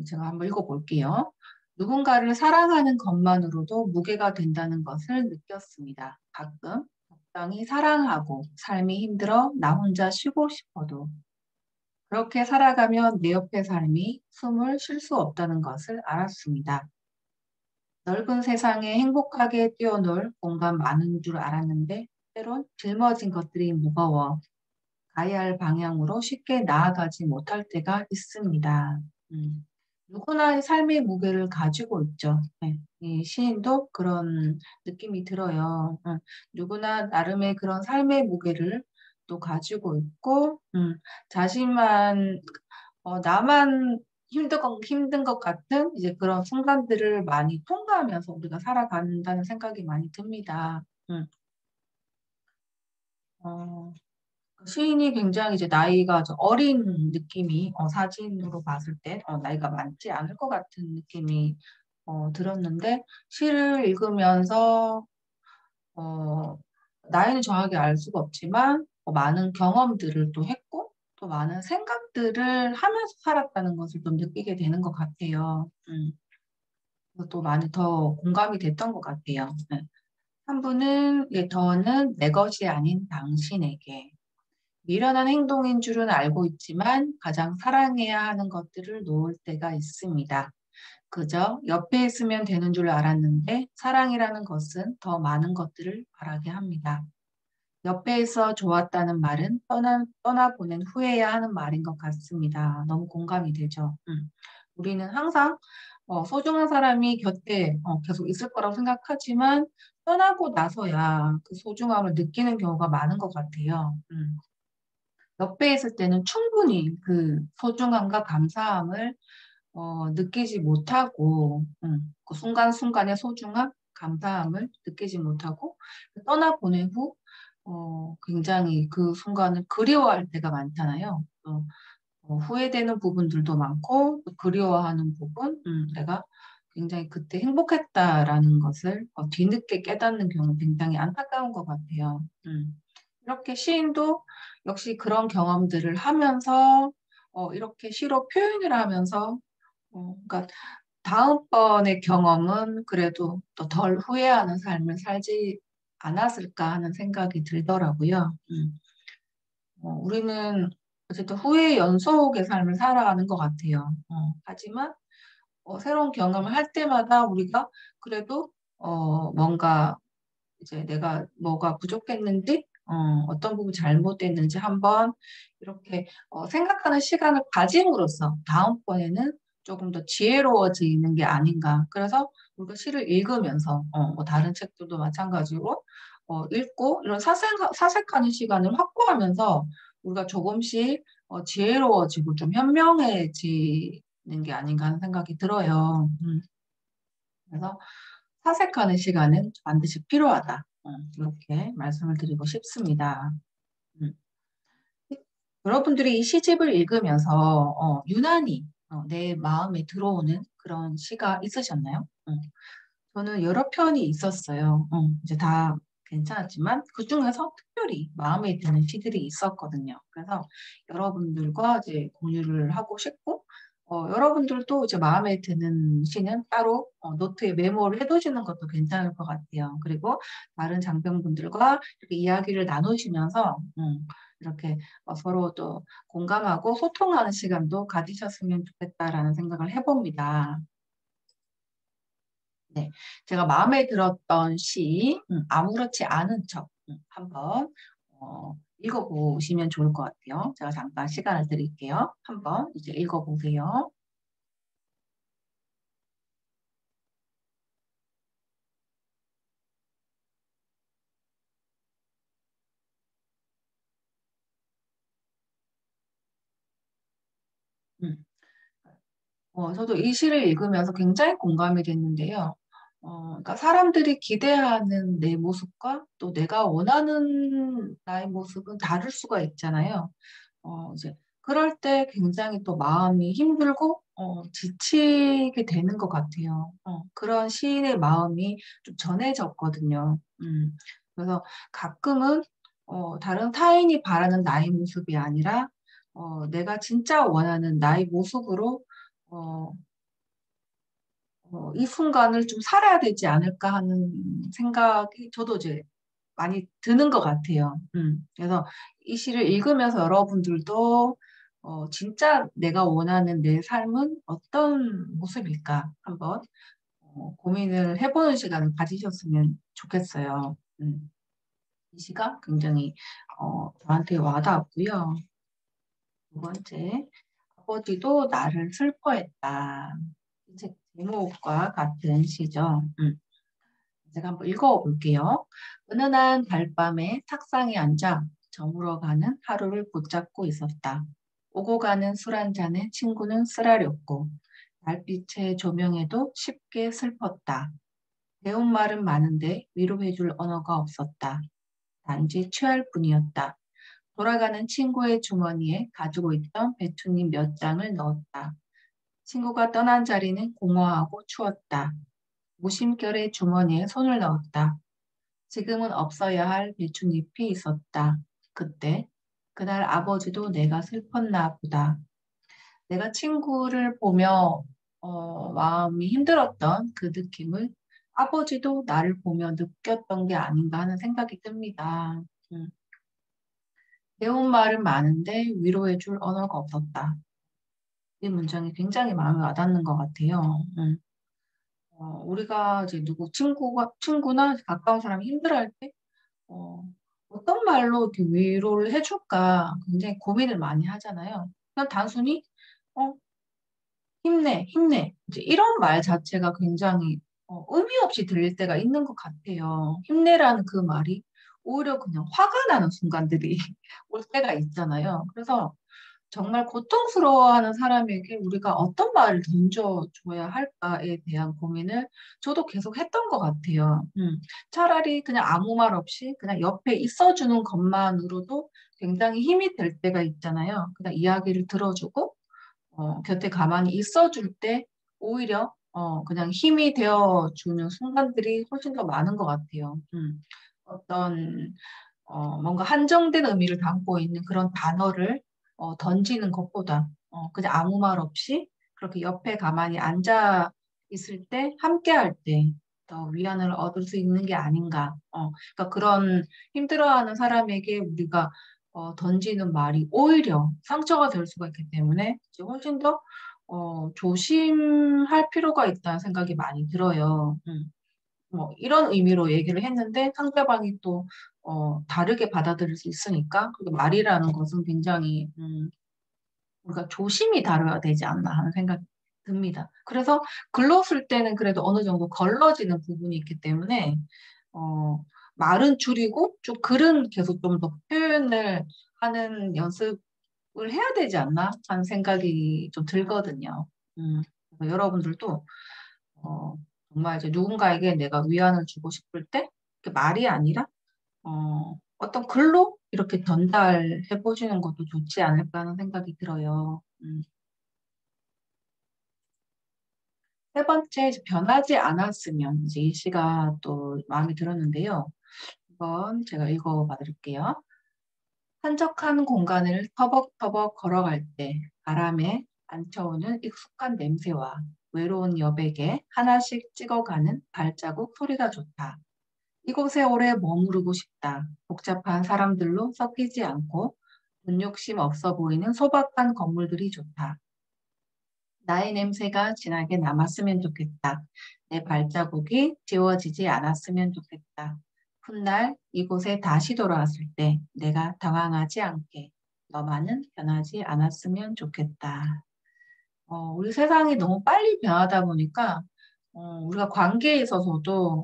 제가 한번 읽어볼게요. 누군가를 사랑하는 것만으로도 무게가 된다는 것을 느꼈습니다. 가끔 적당히 사랑하고 삶이 힘들어 나 혼자 쉬고 싶어도 그렇게 살아가면 내 옆의 삶이 숨을 쉴 수 없다는 것을 알았습니다. 넓은 세상에 행복하게 뛰어놀 공간 많은 줄 알았는데 때론 짊어진 것들이 무거워 가야 할 방향으로 쉽게 나아가지 못할 때가 있습니다. 음. 누구나 삶의 무게를 가지고 있죠. 네. 이 시인도 그런 느낌이 들어요. 누구나 나름의 그런 삶의 무게를 또 가지고 있고, 자신만, 나만 힘든 것 같은 이제 그런 순간들을 많이 통과하면서 우리가 살아간다는 생각이 많이 듭니다. 어, 시인이 굉장히 이제 나이가 좀 어린 느낌이 사진으로 봤을 때 나이가 많지 않을 것 같은 느낌이 들었는데 시를 읽으면서 어, 나이는 정확히 알 수가 없지만 많은 경험들을 또 했고 또 많은 생각들을 하면서 살았다는 것을 좀 느끼게 되는 것 같아요. 또 많이 더 공감이 됐던 것 같아요. 네. 한 분은 더는 내 것이 아닌 당신에게 미련한 행동인 줄은 알고 있지만 가장 사랑해야 하는 것들을 놓을 때가 있습니다. 그저 옆에 있으면 되는 줄 알았는데 사랑이라는 것은 더 많은 것들을 바라게 합니다. 옆에 있어 좋았다는 말은 떠나보낸 후에야 하는 말인 것 같습니다. 너무 공감이 되죠. 우리는 항상 소중한 사람이 곁에 계속 있을 거라고 생각하지만 떠나고 나서야 그 소중함을 느끼는 경우가 많은 것 같아요. 옆에 있을 때는 충분히 그 소중함과 감사함을 느끼지 못하고, 그 순간순간의 소중함, 감사함을 느끼지 못하고, 떠나보낸 후, 굉장히 그 순간을 그리워할 때가 많잖아요. 후회되는 부분들도 많고, 또 그리워하는 부분, 내가 굉장히 그때 행복했다라는 것을 뒤늦게 깨닫는 경우 굉장히 안타까운 것 같아요. 이렇게 시인도 역시 그런 경험들을 하면서 이렇게 시로 표현을 하면서 그러니까 다음번의 경험은 그래도 또 덜 후회하는 삶을 살지 않았을까 하는 생각이 들더라고요. 우리는 어쨌든 후회 연속의 삶을 살아가는 것 같아요. 하지만 새로운 경험을 할 때마다 우리가 그래도 뭔가 이제 내가 뭐가 부족했는지, 어떤 부분이 잘못됐는지 한번 이렇게 생각하는 시간을 가짐으로써 다음번에는 조금 더 지혜로워지는 게 아닌가. 그래서 우리가 시를 읽으면서, 뭐 다른 책들도 마찬가지로 읽고 이런 사색하는 시간을 확보하면서 우리가 조금씩 지혜로워지고 좀 현명해지는 게 아닌가 하는 생각이 들어요. 그래서 사색하는 시간은 반드시 필요하다. 이렇게 말씀을 드리고 싶습니다. 음. 여러분들이 이 시집을 읽으면서 유난히 내 마음에 들어오는 그런 시가 있으셨나요? 저는 여러 편이 있었어요. 이제 다 괜찮았지만 그 중에서 특별히 마음에 드는 시들이 있었거든요. 그래서 여러분들과 이제 공유를 하고 싶고 여러분들도 이제 마음에 드는 시는 따로 노트에 메모를 해두시는 것도 괜찮을 것 같아요. 그리고 다른 장병분들과 이렇게 이야기를 나누시면서 이렇게 서로 또 공감하고 소통하는 시간도 가지셨으면 좋겠다라는 생각을 해봅니다. 네, 제가 마음에 들었던 시, 아무렇지 않은 척 한번 읽어보시면 좋을 것 같아요. 제가 잠깐 시간을 드릴게요. 한번 이제 읽어보세요. 음. 저도 이 시를 읽으면서 굉장히 공감이 됐는데요. 그러니까 사람들이 기대하는 내 모습과 또 내가 원하는 나의 모습은 다를 수가 있잖아요. 이제 그럴 때 굉장히 또 마음이 힘들고 지치게 되는 것 같아요. 그런 시인의 마음이 좀 전해졌거든요. 그래서 가끔은 다른 타인이 바라는 나의 모습이 아니라 내가 진짜 원하는 나의 모습으로 어, 이 순간을 좀 살아야 되지 않을까 하는 생각이 저도 이제 많이 드는 것 같아요. 그래서 이 시를 읽으면서 여러분들도 진짜 내가 원하는 내 삶은 어떤 모습일까 한번 고민을 해보는 시간을 가지셨으면 좋겠어요. 이 시가 굉장히 저한테 와닿았고요. 두 번째, 아버지도 나를 슬퍼했다. 이 책 제목과 같은 시죠. 제가 한번 읽어볼게요. 은은한 달밤에 탁상에 앉아 저물어가는 하루를 붙잡고 있었다. 오고 가는 술 한 잔에 친구는 쓰라렸고 달빛의 조명에도 쉽게 슬펐다. 배운 말은 많은데 위로해줄 언어가 없었다. 단지 취할 뿐이었다. 돌아가는 친구의 주머니에 가지고 있던 배춧잎 몇 장을 넣었다. 친구가 떠난 자리는 공허하고 추웠다. 무심결에 주머니에 손을 넣었다. 지금은 없어야 할 배춧잎이 있었다. 그때, 그날 아버지도 내가 슬펐나 보다. 내가 친구를 보며 마음이 힘들었던 그 느낌을 아버지도 나를 보며 느꼈던 게 아닌가 하는 생각이 듭니다. 음. 배운 말은 많은데 위로해줄 언어가 없었다. 이 문장이 굉장히 마음에 와닿는 것 같아요. 우리가 이제 친구나 가까운 사람이 힘들어할 때, 어떤 말로 이렇게 위로를 해줄까 굉장히 고민을 많이 하잖아요. 그냥 단순히, 어, 힘내, 힘내. 이제 이런 말 자체가 굉장히 의미 없이 들릴 때가 있는 것 같아요. 힘내라는 그 말이 오히려 그냥 화가 나는 순간들이 올 때가 있잖아요. 그래서 정말 고통스러워하는 사람에게 우리가 어떤 말을 던져줘야 할까에 대한 고민을 저도 계속 했던 것 같아요. 차라리 그냥 아무 말 없이 그냥 옆에 있어주는 것만으로도 굉장히 힘이 될 때가 있잖아요. 그냥 이야기를 들어주고 곁에 가만히 있어줄 때 오히려 그냥 힘이 되어주는 순간들이 훨씬 더 많은 것 같아요. 어떤 뭔가 한정된 의미를 담고 있는 그런 단어를 던지는 것보다 그냥 아무 말 없이 그렇게 옆에 가만히 앉아 있을 때, 함께 할 때 더 위안을 얻을 수 있는 게 아닌가. 그러니까 그런 힘들어하는 사람에게 우리가 던지는 말이 오히려 상처가 될 수가 있기 때문에 이제 훨씬 더 조심할 필요가 있다는 생각이 많이 들어요. 뭐 이런 의미로 얘기를 했는데 상대방이 또 다르게 받아들일 수 있으니까 그리고 말이라는 것은 굉장히 우리가 조심히 다뤄야 되지 않나 하는 생각이 듭니다. 그래서 글로 쓸 때는 그래도 어느 정도 걸러지는 부분이 있기 때문에 어, 말은 줄이고 좀 글은 계속 좀 더 표현을 하는 연습을 해야 되지 않나 하는 생각이 좀 들거든요. 그래서 여러분들도 어, 정말 이제 누군가에게 내가 위안을 주고 싶을 때 그 말이 아니라 어떤 글로 이렇게 전달해 보시는 것도 좋지 않을까 하는 생각이 들어요. 세 번째, 이제 변하지 않았으면 이제 이 시가 또 마음에 들었는데요. 한번 제가 읽어봐 드릴게요. 한적한 공간을 터벅터벅 걸어갈 때 바람에 안쳐오는 익숙한 냄새와 외로운 여백에 하나씩 찍어가는 발자국 소리가 좋다. 이곳에 오래 머무르고 싶다. 복잡한 사람들로 섞이지 않고 눈욕심 없어 보이는 소박한 건물들이 좋다. 나의 냄새가 진하게 남았으면 좋겠다. 내 발자국이 지워지지 않았으면 좋겠다. 훗날 이곳에 다시 돌아왔을 때 내가 당황하지 않게 너만은 변하지 않았으면 좋겠다. 우리 세상이 너무 빨리 변하다 보니까 우리가 관계에 있어서도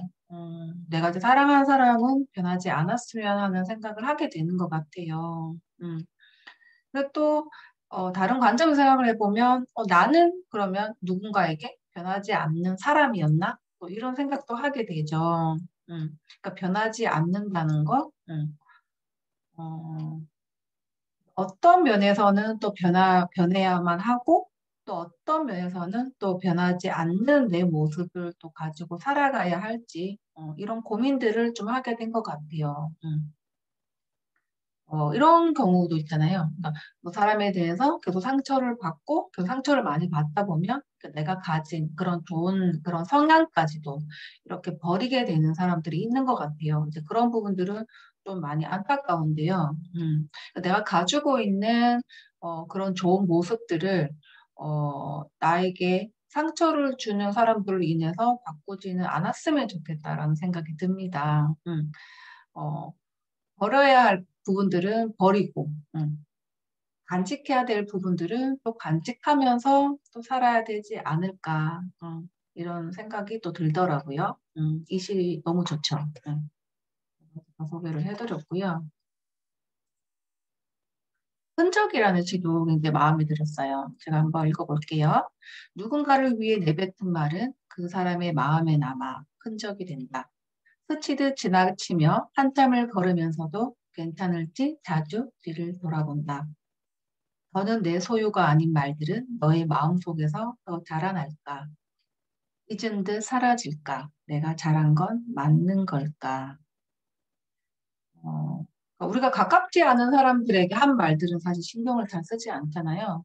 내가 이제 사랑하는 사람은 변하지 않았으면 하는 생각을 하게 되는 것 같아요. 근데 또 다른 관점에서 생각을 해보면 나는 그러면 누군가에게 변하지 않는 사람이었나? 또 이런 생각도 하게 되죠. 그러니까 변하지 않는다는 거, 어, 어떤 면에서는 또 변해야만 하고 또 어떤 면에서는 또 변하지 않는 내 모습을 또 가지고 살아가야 할지 이런 고민들을 좀 하게 된 것 같아요. 이런 경우도 있잖아요. 그러니까 뭐 사람에 대해서 계속 상처를 받고 그 상처를 많이 받다 보면 그 내가 가진 그런 좋은 그런 성향까지도 이렇게 버리게 되는 사람들이 있는 것 같아요. 이제 그런 부분들은 좀 많이 안타까운데요. 그러니까 내가 가지고 있는 그런 좋은 모습들을 나에게 상처를 주는 사람들로 인해서 바꾸지는 않았으면 좋겠다라는 생각이 듭니다. 어, 버려야 할 부분들은 버리고, 간직해야 될 부분들은 또 간직하면서 또 살아야 되지 않을까. 이런 생각이 또 들더라고요. 이 시 너무 좋죠. 소개를 해드렸고요. 흔적이라는 시도 굉장히 마음에 들었어요. 제가 한번 읽어볼게요. 누군가를 위해 내뱉은 말은 그 사람의 마음에 남아 흔적이 된다. 스치듯 지나치며 한참을 걸으면서도 괜찮을지 자주 뒤를 돌아본다. 더는 내 소유가 아닌 말들은 너의 마음속에서 더 자라날까? 잊은 듯 사라질까? 내가 잘한 건 맞는 걸까? 그러니까 우리가 가깝지 않은 사람들에게 한 말들은 사실 신경을 잘 쓰지 않잖아요.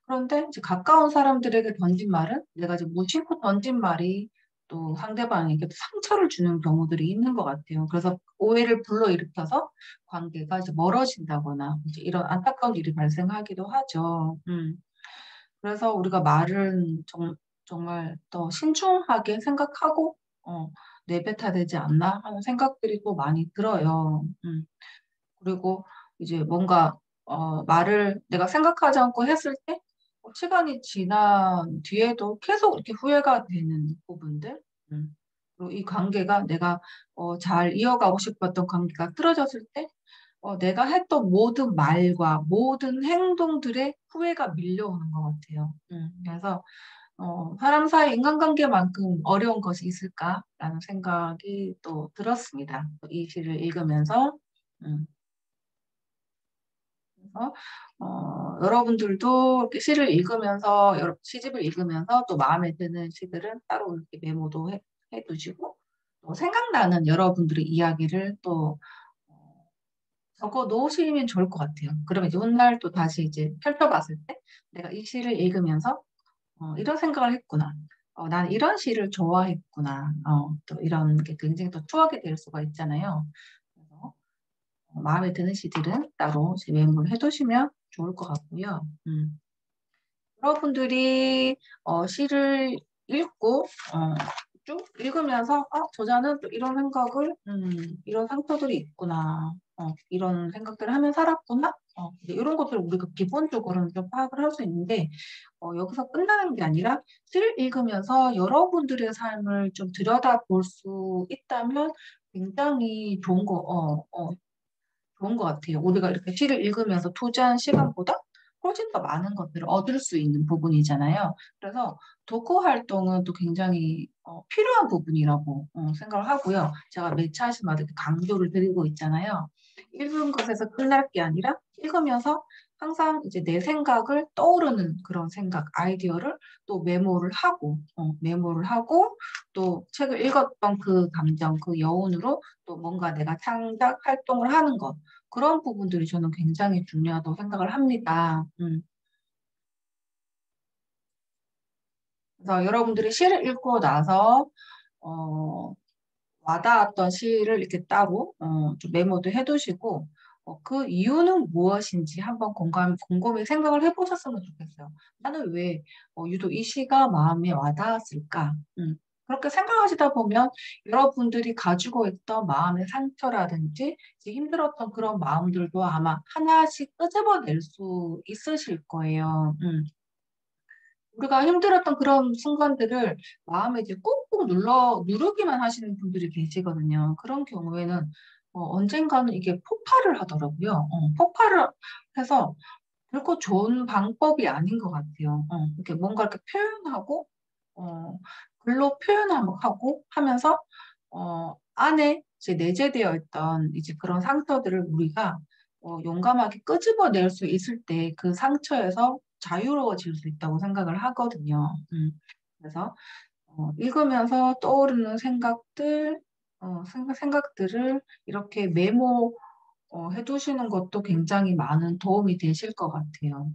그런데 이제 가까운 사람들에게 던진 말은 내가 이제 무심코 던진 말이 또 상대방에게 상처를 주는 경우들이 있는 것 같아요. 그래서 오해를 불러일으켜서 관계가 이제 멀어진다거나 이제 이런 안타까운 일이 발생하기도 하죠. 그래서 우리가 말은 정말 더 신중하게 생각하고 내뱉어야 되지 않나 하는 생각들이 또 많이 들어요. 그리고 이제 뭔가 말을 내가 생각하지 않고 했을 때 시간이 지난 뒤에도 계속 이렇게 후회가 되는 부분들. 그리고 이 관계가 내가 잘 이어가고 싶었던 관계가 틀어졌을 때 내가 했던 모든 말과 모든 행동들의 후회가 밀려오는 것 같아요. 그래서 사람 사이 인간관계만큼 어려운 것이 있을까라는 생각이 또 들었습니다. 이 시를 읽으면서. 음, 그래서 여러분들도 이렇게 시를 읽으면서 시집을 읽으면서 또 마음에 드는 시들은 따로 이렇게 메모도 해두시고 또 생각나는 여러분들의 이야기를 또 적어 놓으시면 좋을 것 같아요. 그러면 이제 훗날 또 다시 이제 펼쳐봤을 때 내가 이 시를 읽으면서 이런 생각을 했구나. 난 이런 시를 좋아했구나. 또 이런 게 굉장히 또 추억이 될 수가 있잖아요. 그래서 마음에 드는 시들은 따로 이제 메모를 해두시면 좋을 것 같고요. 여러분들이 시를 읽고 쭉 읽으면서 저자는 또 이런 생각을 이런 상처들이 있구나. 이런 생각들을 하며 살았구나. 이제 이런 것들을 우리가 기본적으로는 좀 파악을 할 수 있는데 여기서 끝나는 게 아니라 시를 읽으면서 여러분들의 삶을 좀 들여다볼 수 있다면 굉장히 좋은 것 같아요. 우리가 이렇게 시를 읽으면서 투자한 시간보다 훨씬 더 많은 것들을 얻을 수 있는 부분이잖아요. 그래서 독후 활동은 또 굉장히 필요한 부분이라고 생각을 하고요. 제가 매 차시마다 이렇게 강조를 드리고 있잖아요. 읽은 것에서 끝날 게 아니라 읽으면서 항상 이제 내 생각을 떠오르는 그런 생각, 아이디어를 또 메모를 하고 또 책을 읽었던 그 감정, 그 여운으로 또 뭔가 내가 창작 활동을 하는 것. 그런 부분들이 저는 굉장히 중요하다고 생각을 합니다. 그래서 여러분들이 시를 읽고 나서 어, 와닿았던 시를 이렇게 따로 좀 메모도 해두시고 그 이유는 무엇인지 한번 곰곰이 생각을 해보셨으면 좋겠어요. 나는 왜 유독 이 시가 마음에 와닿았을까? 그렇게 생각하시다 보면 여러분들이 가지고 있던 마음의 상처라든지 이제 힘들었던 그런 마음들도 아마 하나씩 끄집어낼 수 있으실 거예요. 우리가 힘들었던 그런 순간들을 마음에 이제 꾹꾹 누르기만 하시는 분들이 계시거든요. 그런 경우에는 언젠가는 이게 폭발을 하더라고요. 폭발을 해서 결코 좋은 방법이 아닌 것 같아요. 이렇게 뭔가 이렇게 표현하고, 어, 글로 표현하고 하면서, 안에 이제 내재되어 있던 이제 그런 상처들을 우리가 용감하게 끄집어낼 수 있을 때 그 상처에서 자유로워질 수 있다고 생각을 하거든요. 그래서 읽으면서 떠오르는 생각들을 이렇게 해두시는 것도 굉장히 많은 도움이 되실 것 같아요.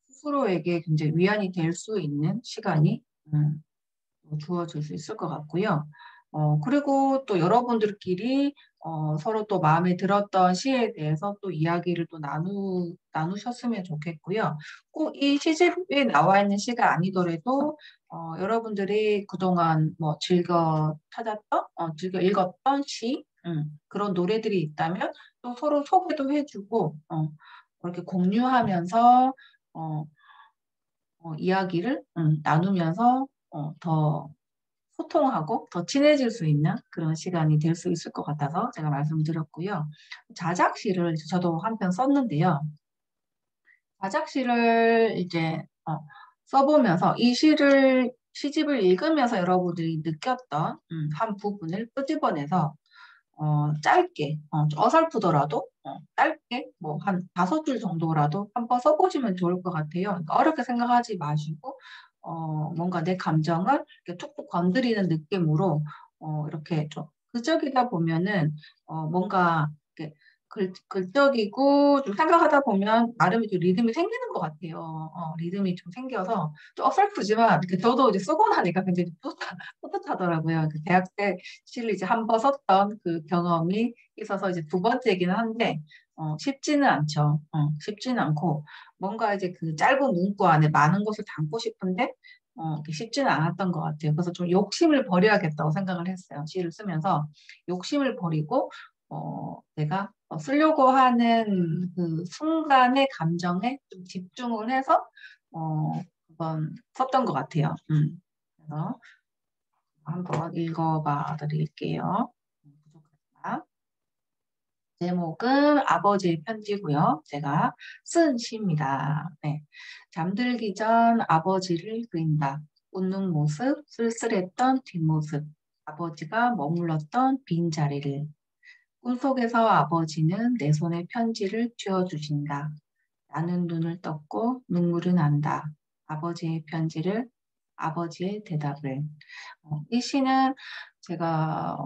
스스로에게 굉장히 위안이 될 수 있는 시간이 주어질 수 있을 것 같고요. 그리고 또 여러분들끼리 서로 또 마음에 들었던 시에 대해서 또 이야기를 또 나누셨으면 좋겠고요. 꼭 이 시집에 나와 있는 시가 아니더라도 여러분들이 그동안 뭐 즐겨 읽었던 시, 그런 노래들이 있다면 또 서로 소개도 해주고, 그렇게 공유하면서 이야기를 나누면서 더 소통하고 더 친해질 수 있는 그런 시간이 될 수 있을 것 같아서 제가 말씀드렸고요. 자작시를 저도 한 편 썼는데요. 자작시를 이제 써보면서 이 시집을 읽으면서 여러분들이 느꼈던 한 부분을 끄집어내서 짧게, 좀 어설프더라도 짧게 뭐 한 5줄 정도라도 한번 써보시면 좋을 것 같아요. 그러니까 어렵게 생각하지 마시고 뭔가 내 감정을 이렇게 툭툭 건드리는 느낌으로 이렇게 좀 글적이다 보면은 뭔가 이렇게 글적이고 좀 생각하다 보면 나름의 좀 리듬이 생기는 것 같아요. 리듬이 좀 생겨서 좀 어설프지만 저도 이제 쓰고 나니까 굉장히 뿌듯하더라고요. 그 대학 때 시를 이제 한 번 썼던 그 경험이 있어서 이제 두 번째이기는 한데 쉽지는 않죠. 쉽지는 않고 뭔가 이제 그 짧은 문구 안에 많은 것을 담고 싶은데 이게 쉽지는 않았던 것 같아요. 그래서 좀 욕심을 버려야겠다고 생각을 했어요. 시를 쓰면서 욕심을 버리고 내가 쓰려고 하는 그 순간의 감정에 좀 집중을 해서 한번 썼던 것 같아요. 그래서 한번 읽어봐 드릴게요. 부족하지만. 제목은 아버지의 편지고요. 제가 쓴 시입니다. 네. 잠들기 전 아버지를 그린다. 웃는 모습, 쓸쓸했던 뒷모습, 아버지가 머물렀던 빈자리를. 꿈속에서 아버지는 내 손에 편지를 쥐어주신다. 나는 눈을 떴고 눈물이 난다. 아버지의 편지를, 아버지의 대답을. 이 시는 제가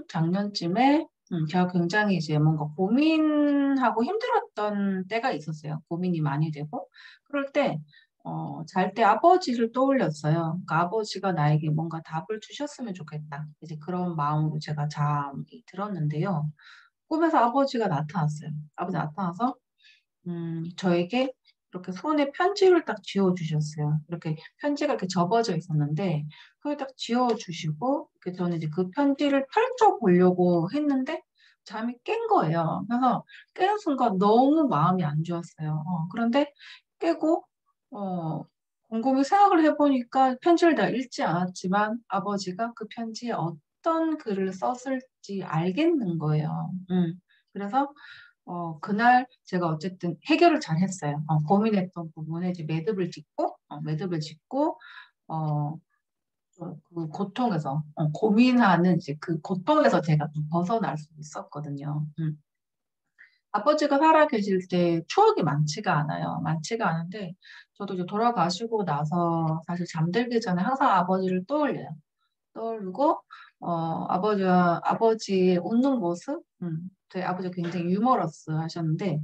작년쯤에 제가 굉장히 이제 뭔가 고민하고 힘들었던 때가 있었어요. 고민이 많이 되고. 그럴 때, 잘 때 아버지를 떠올렸어요. 그러니까 아버지가 나에게 뭔가 답을 주셨으면 좋겠다. 이제 그런 마음으로 제가 잠이 들었는데요. 꿈에서 아버지가 나타났어요. 아버지 나타나서 저에게 이렇게 손에 편지를 딱 쥐어주셨어요. 이렇게 편지가 이렇게 접어져 있었는데, 그걸 딱 쥐어주시고, 이렇게 저는 이제 그 편지를 펼쳐보려고 했는데, 잠이 깬 거예요. 그래서 깨는 순간 너무 마음이 안 좋았어요. 그런데 깨고, 곰곰이 생각을 해보니까 편지를 다 읽지 않았지만, 아버지가 그 편지에 어떤 글을 썼을지 알겠는 거예요. 그래서 그날 제가 어쨌든 해결을 잘 했어요. 고민했던 부분에 이제 매듭을 짓고, 어, 좀그 고통에서, 고민하는 이제 그 고통에서 제가 좀 벗어날 수 있었거든요. 아버지가 살아 계실 때 추억이 많지가 않아요. 많지가 않은데, 저도 이제 돌아가시고 나서 사실 잠들기 전에 항상 아버지를 떠올려요. 떠오르고 아버지의 웃는 모습, 저희 아버지가 굉장히 유머러스 하셨는데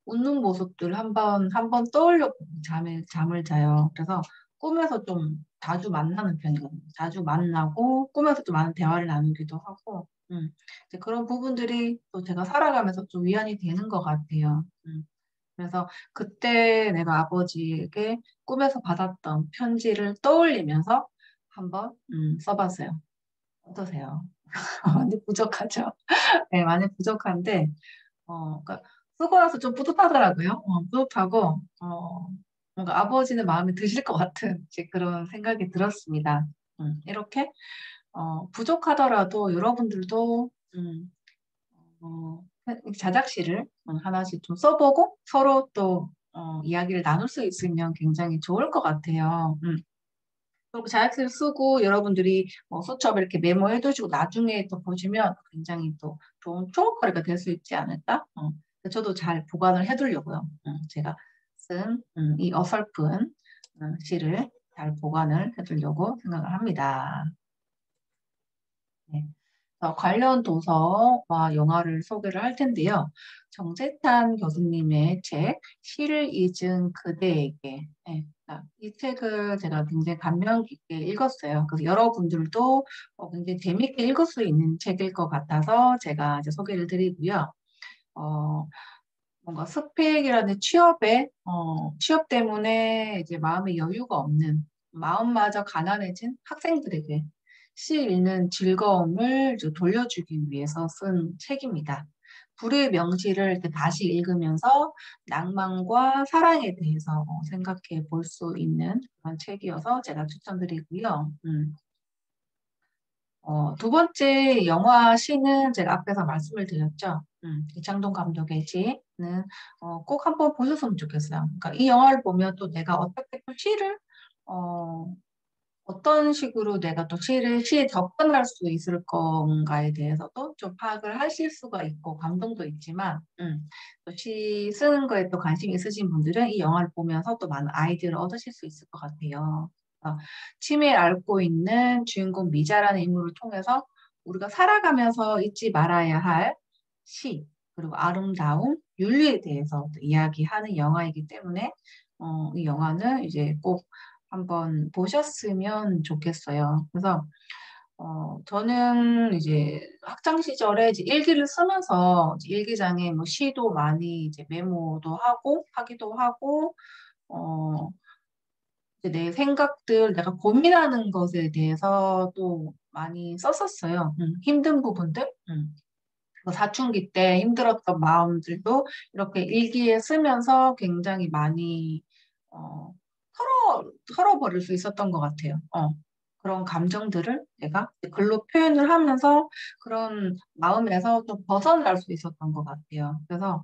웃는 모습들 한번 떠올려 보고 잠을 자요. 그래서 꿈에서 좀 자주 만나는 편이거든요. 자주 만나고 꿈에서 좀 많은 대화를 나누기도 하고, 이제 그런 부분들이 또 제가 살아가면서 좀 위안이 되는 것 같아요. 그래서 그때 내가 아버지에게 꿈에서 받았던 편지를 떠올리면서 한번 써봤어요. 어떠세요? 많이 부족하죠? 네, 많이 부족한데, 그러니까 쓰고 나서 좀 뿌듯하더라고요. 뿌듯하고, 뭔가 아버지는 마음에 드실 것 같은 이제 그런 생각이 들었습니다. 이렇게, 부족하더라도 여러분들도, 자작시를 하나씩 좀 써보고 서로 또, 이야기를 나눌 수 있으면 굉장히 좋을 것 같아요. 그리고 자약시를 쓰고 여러분들이 뭐 수첩 이렇게 메모해 두시고 나중에 또 보시면 굉장히 또 좋은 추억거리가 될 수 있지 않을까? 저도 잘 보관을 해두려고요. 제가 쓴 이 어설픈 시를 잘 보관을 해두려고 생각을 합니다. 네. 관련 도서와 영화를 소개를 할 텐데요. 정재탄 교수님의 책, 시를 잊은 그대에게. 네. 이 책을 제가 굉장히 감명 깊게 읽었어요. 그래서 여러분들도 굉장히 재밌게 읽을 수 있는 책일 것 같아서 제가 이제 소개를 드리고요. 어, 뭔가 스펙이라는 취업 때문에 이제 마음의 여유가 없는, 마음마저 가난해진 학생들에게 시 읽는 즐거움을 이제 돌려주기 위해서 쓴 책입니다. 불의 명시를 이렇게 다시 읽으면서 낭만과 사랑에 대해서 생각해 볼 수 있는 그런 책이어서 제가 추천드리고요. 두 번째 영화 시는 제가 앞에서 말씀을 드렸죠. 이창동 감독의 시는 꼭 한번 보셨으면 좋겠어요. 그러니까 이 영화를 보면 또 내가 어떻게 또 시를 어, 어떤 식으로 내가 또 시에 접근할 수 있을 건가에 대해서도 좀 파악을 하실 수가 있고 감동도 있지만 또 시 쓰는 거에 또 관심 있으신 분들은 이 영화를 보면서 또 많은 아이디어를 얻으실 수 있을 것 같아요. 치매를 앓고 있는 주인공 미자라는 인물을 통해서 우리가 살아가면서 잊지 말아야 할 시, 그리고 아름다움, 윤리에 대해서 이야기하는 영화이기 때문에 이 영화는 이제 꼭 한번 보셨으면 좋겠어요. 그래서 저는 이제 학창 시절에 이제 일기를 쓰면서 이제 일기장에 뭐 시도 많이 이제 메모도 하고 하기도 하고 어, 이제 내 생각들, 내가 고민하는 것에 대해서 또 많이 썼었어요. 힘든 부분들. 뭐 사춘기 때 힘들었던 마음들도 이렇게 일기에 쓰면서 굉장히 많이 어, 털어버릴 수 있었던 것 같아요. 그런 감정들을 내가 글로 표현을 하면서 그런 마음에서 좀 벗어날 수 있었던 것 같아요. 그래서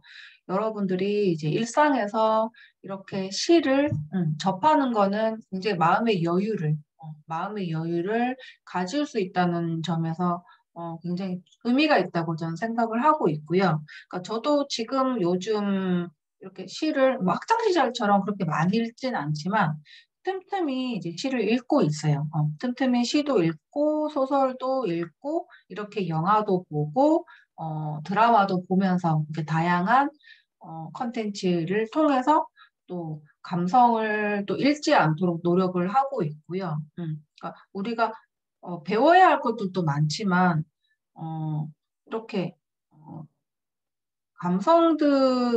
여러분들이 이제 일상에서 이렇게 시를 접하는 거는 굉장히 마음의 여유를 가질 수 있다는 점에서 굉장히 의미가 있다고 저는 생각을 하고 있고요. 그러니까 저도 지금 요즘 이렇게 시를 뭐 학창 시절처럼 그렇게 많이 읽진 않지만 틈틈이 이제 시를 읽고 있어요. 틈틈이 시도 읽고 소설도 읽고 이렇게 영화도 보고 드라마도 보면서 이렇게 다양한 컨텐츠를 통해서 또 감성을 또 잃지 않도록 노력을 하고 있고요. 그러니까 우리가 배워야 할 것들도 많지만 이렇게 어,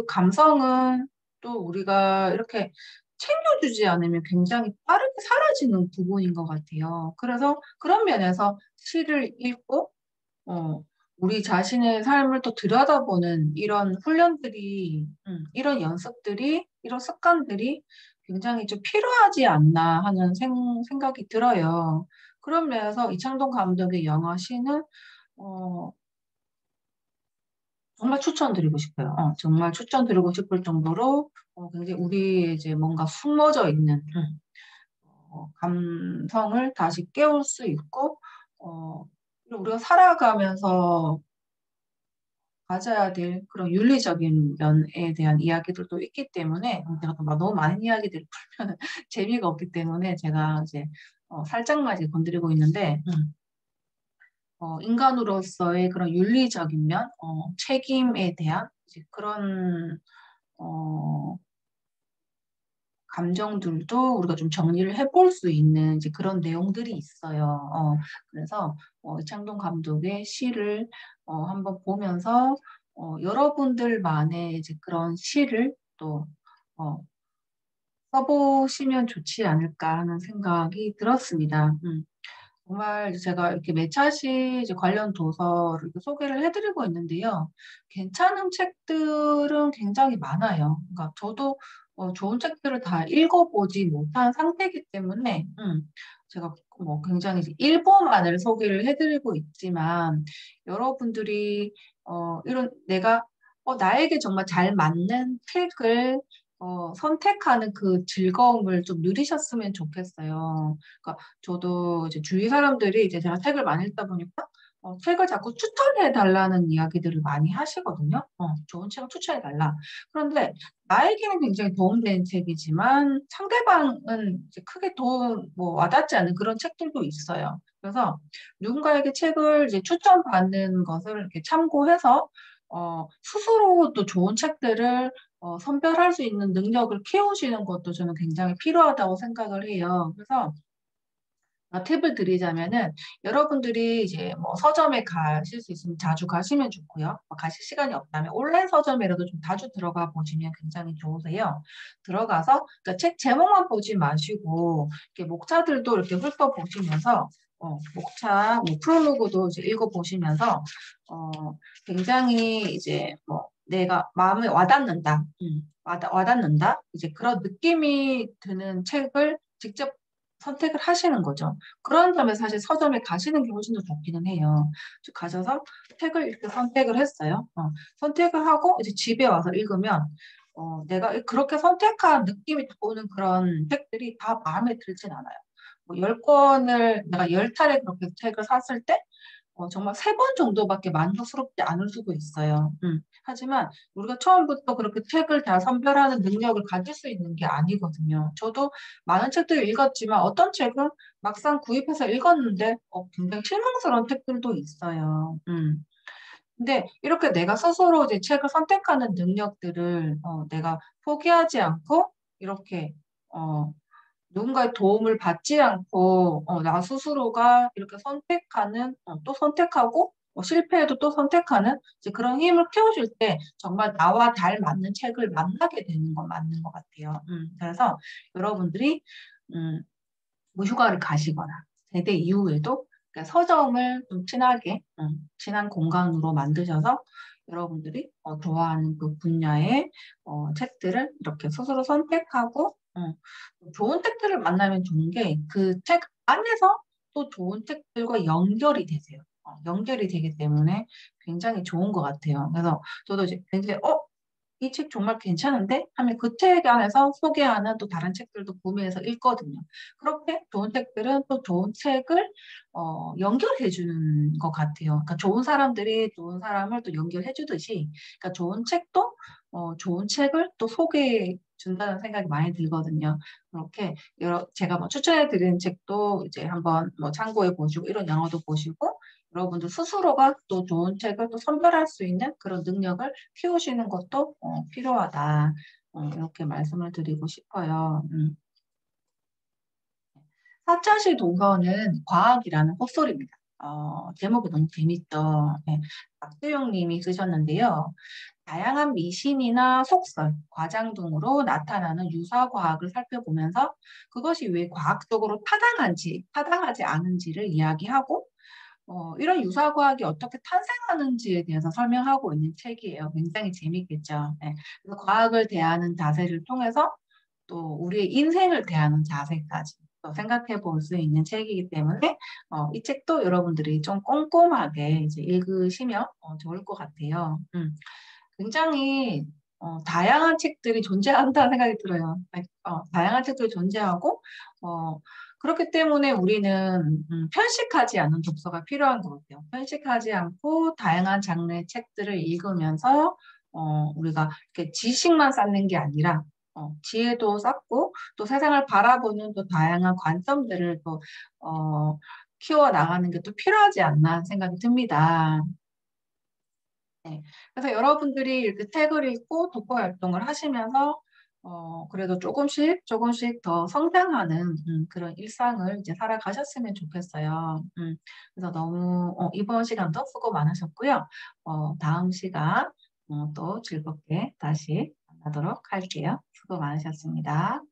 감성은 또 우리가 이렇게 챙겨주지 않으면 굉장히 빠르게 사라지는 부분인 것 같아요. 그래서 그런 면에서 시를 읽고, 어, 우리 자신의 삶을 또 들여다보는 이런 훈련들이, 이런 연습들이, 이런 습관들이 굉장히 좀 필요하지 않나 하는 생각이 들어요. 그런 면에서 이창동 감독의 영화 시는, 어, 정말 추천드리고 싶어요. 정말 추천드리고 싶을 정도로 굉장히 우리 이제 뭔가 숨어져 있는 감성을 다시 깨울 수 있고 그리고 우리가 살아가면서 가져야 될 그런 윤리적인 면에 대한 이야기들도 있기 때문에 제가 또 막 너무 많은 이야기들을 풀면 재미가 없기 때문에 제가 이제 살짝만 이제 건드리고 있는데 인간으로서의 그런 윤리적인 면, 책임에 대한 이제 그런 어, 감정들도 우리가 좀 정리를 해볼 수 있는 이제 그런 내용들이 있어요. 그래서 이창동 감독의 시를 한번 보면서 여러분들만의 이제 그런 시를 또 어, 써보시면 좋지 않을까 하는 생각이 들었습니다. 정말 제가 이렇게 매차시 이제 관련 도서를 이렇게 소개를 해드리고 있는데요. 괜찮은 책들은 굉장히 많아요. 그러니까 저도 좋은 책들을 다 읽어보지 못한 상태이기 때문에 제가 뭐 굉장히 이제 일부만을 소개를 해드리고 있지만 여러분들이 이런 내가 나에게 정말 잘 맞는 책을 선택하는 그 즐거움을 좀 누리셨으면 좋겠어요. 그러니까 저도 이제 주위 사람들이 이제 제가 책을 많이 읽다 보니까 책을 자꾸 추천해 달라는 이야기들을 많이 하시거든요. 좋은 책을 추천해 달라. 그런데 나에게는 굉장히 도움되는 책이지만 상대방은 이제 크게 도움 뭐 와닿지 않는 그런 책들도 있어요. 그래서 누군가에게 책을 이제 추천받는 것을 이렇게 참고해서 스스로 또 좋은 책들을 선별할 수 있는 능력을 키우시는 것도 저는 굉장히 필요하다고 생각을 해요. 그래서 팁을 드리자면은 여러분들이 이제 뭐 서점에 가실 수 있으면 자주 가시면 좋고요. 가실 시간이 없다면 온라인 서점이라도 좀 자주 들어가 보시면 굉장히 좋으세요. 들어가서 그러니까 책 제목만 보지 마시고 이렇게 목차들도 이렇게 훑어보시면서 목차, 뭐 프롤로그도 이제 읽어보시면서 어, 굉장히 이제 뭐 내가 마음에 와닿는다, 와닿는다 이제 그런 느낌이 드는 책을 직접 선택을 하시는 거죠. 그런 점에서 사실 서점에 가시는 게 훨씬 더 좋기는 해요. 가셔서 책을 이렇게 선택을 했어요. 선택을 하고 이제 집에 와서 읽으면 내가 그렇게 선택한 느낌이 오는 그런 책들이 다 마음에 들진 않아요. 뭐 10권을 내가 10차례 그렇게 책을 샀을 때 정말 3번 정도밖에 만족스럽지 않을 수도 있어요. 하지만 우리가 처음부터 그렇게 책을 다 선별하는 능력을 가질 수 있는 게 아니거든요. 저도 많은 책들을 읽었지만 어떤 책은 막상 구입해서 읽었는데 굉장히 실망스러운 책들도 있어요. 근데 이렇게 내가 스스로 이제 책을 선택하는 능력들을 내가 포기하지 않고 이렇게 어, 누군가의 도움을 받지 않고 나 스스로가 이렇게 선택하는 또 선택하고 실패해도 또 선택하는 이제 그런 힘을 키우실 때 정말 나와 잘 맞는 책을 만나게 되는 건 맞는 것 같아요. 그래서 여러분들이 음, 뭐 휴가를 가시거나 제대 이후에도 그러니까 서점을 좀 친하게 친한 공간으로 만드셔서 여러분들이 좋아하는 그 분야의 책들을 이렇게 스스로 선택하고 좋은 책들을 만나면 좋은 게 그 책 안에서 또 좋은 책들과 연결이 되세요. 연결이 되기 때문에 굉장히 좋은 것 같아요. 그래서 저도 이제 굉장히 이 책 정말 괜찮은데? 하면 그 책 안에서 소개하는 또 다른 책들도 구매해서 읽거든요. 그렇게 좋은 책들은 또 좋은 책을 연결해 주는 것 같아요. 그러니까 좋은 사람들이 좋은 사람을 또 연결해 주듯이, 그러니까 좋은 책도 좋은 책을 또 소개해 준다는 생각이 많이 들거든요. 그렇게 제가 뭐 추천해 드리는 책도 이제 한번 뭐 참고해 보시고 이런 영화도 보시고 여러분들 스스로가 또 좋은 책을 또 선별할 수 있는 그런 능력을 키우시는 것도 필요하다. 이렇게 말씀을 드리고 싶어요. 사천시 도서는 과학이라는 헛소리입니다. 제목이 너무 재밌죠. 네, 박수영 님이 쓰셨는데요. 다양한 미신이나 속설, 과장 등으로 나타나는 유사과학을 살펴보면서 그것이 왜 과학적으로 타당한지, 타당하지 않은지를 이야기하고 이런 유사과학이 어떻게 탄생하는지에 대해서 설명하고 있는 책이에요. 굉장히 재밌겠죠. 네. 그래서 과학을 대하는 자세를 통해서 또 우리의 인생을 대하는 자세까지 또 생각해 볼 수 있는 책이기 때문에 이 책도 여러분들이 좀 꼼꼼하게 이제 읽으시면 좋을 것 같아요. 굉장히 다양한 책들이 존재한다는 생각이 들어요. 다양한 책들이 존재하고 그렇기 때문에 우리는 편식하지 않는 독서가 필요한 것 같아요. 편식하지 않고 다양한 장르의 책들을 읽으면서 우리가 이렇게 지식만 쌓는 게 아니라 지혜도 쌓고 또 세상을 바라보는 또 다양한 관점들을 또 키워 나가는 게 또 필요하지 않나 생각이 듭니다. 네. 그래서 여러분들이 이렇게 책을 읽고 독서 활동을 하시면서 그래도 조금씩 조금씩 더 성장하는 그런 일상을 이제 살아가셨으면 좋겠어요. 그래서 너무 이번 시간도 수고 많으셨고요. 다음 시간 또 즐겁게 다시 만나도록 할게요. 수고 많으셨습니다.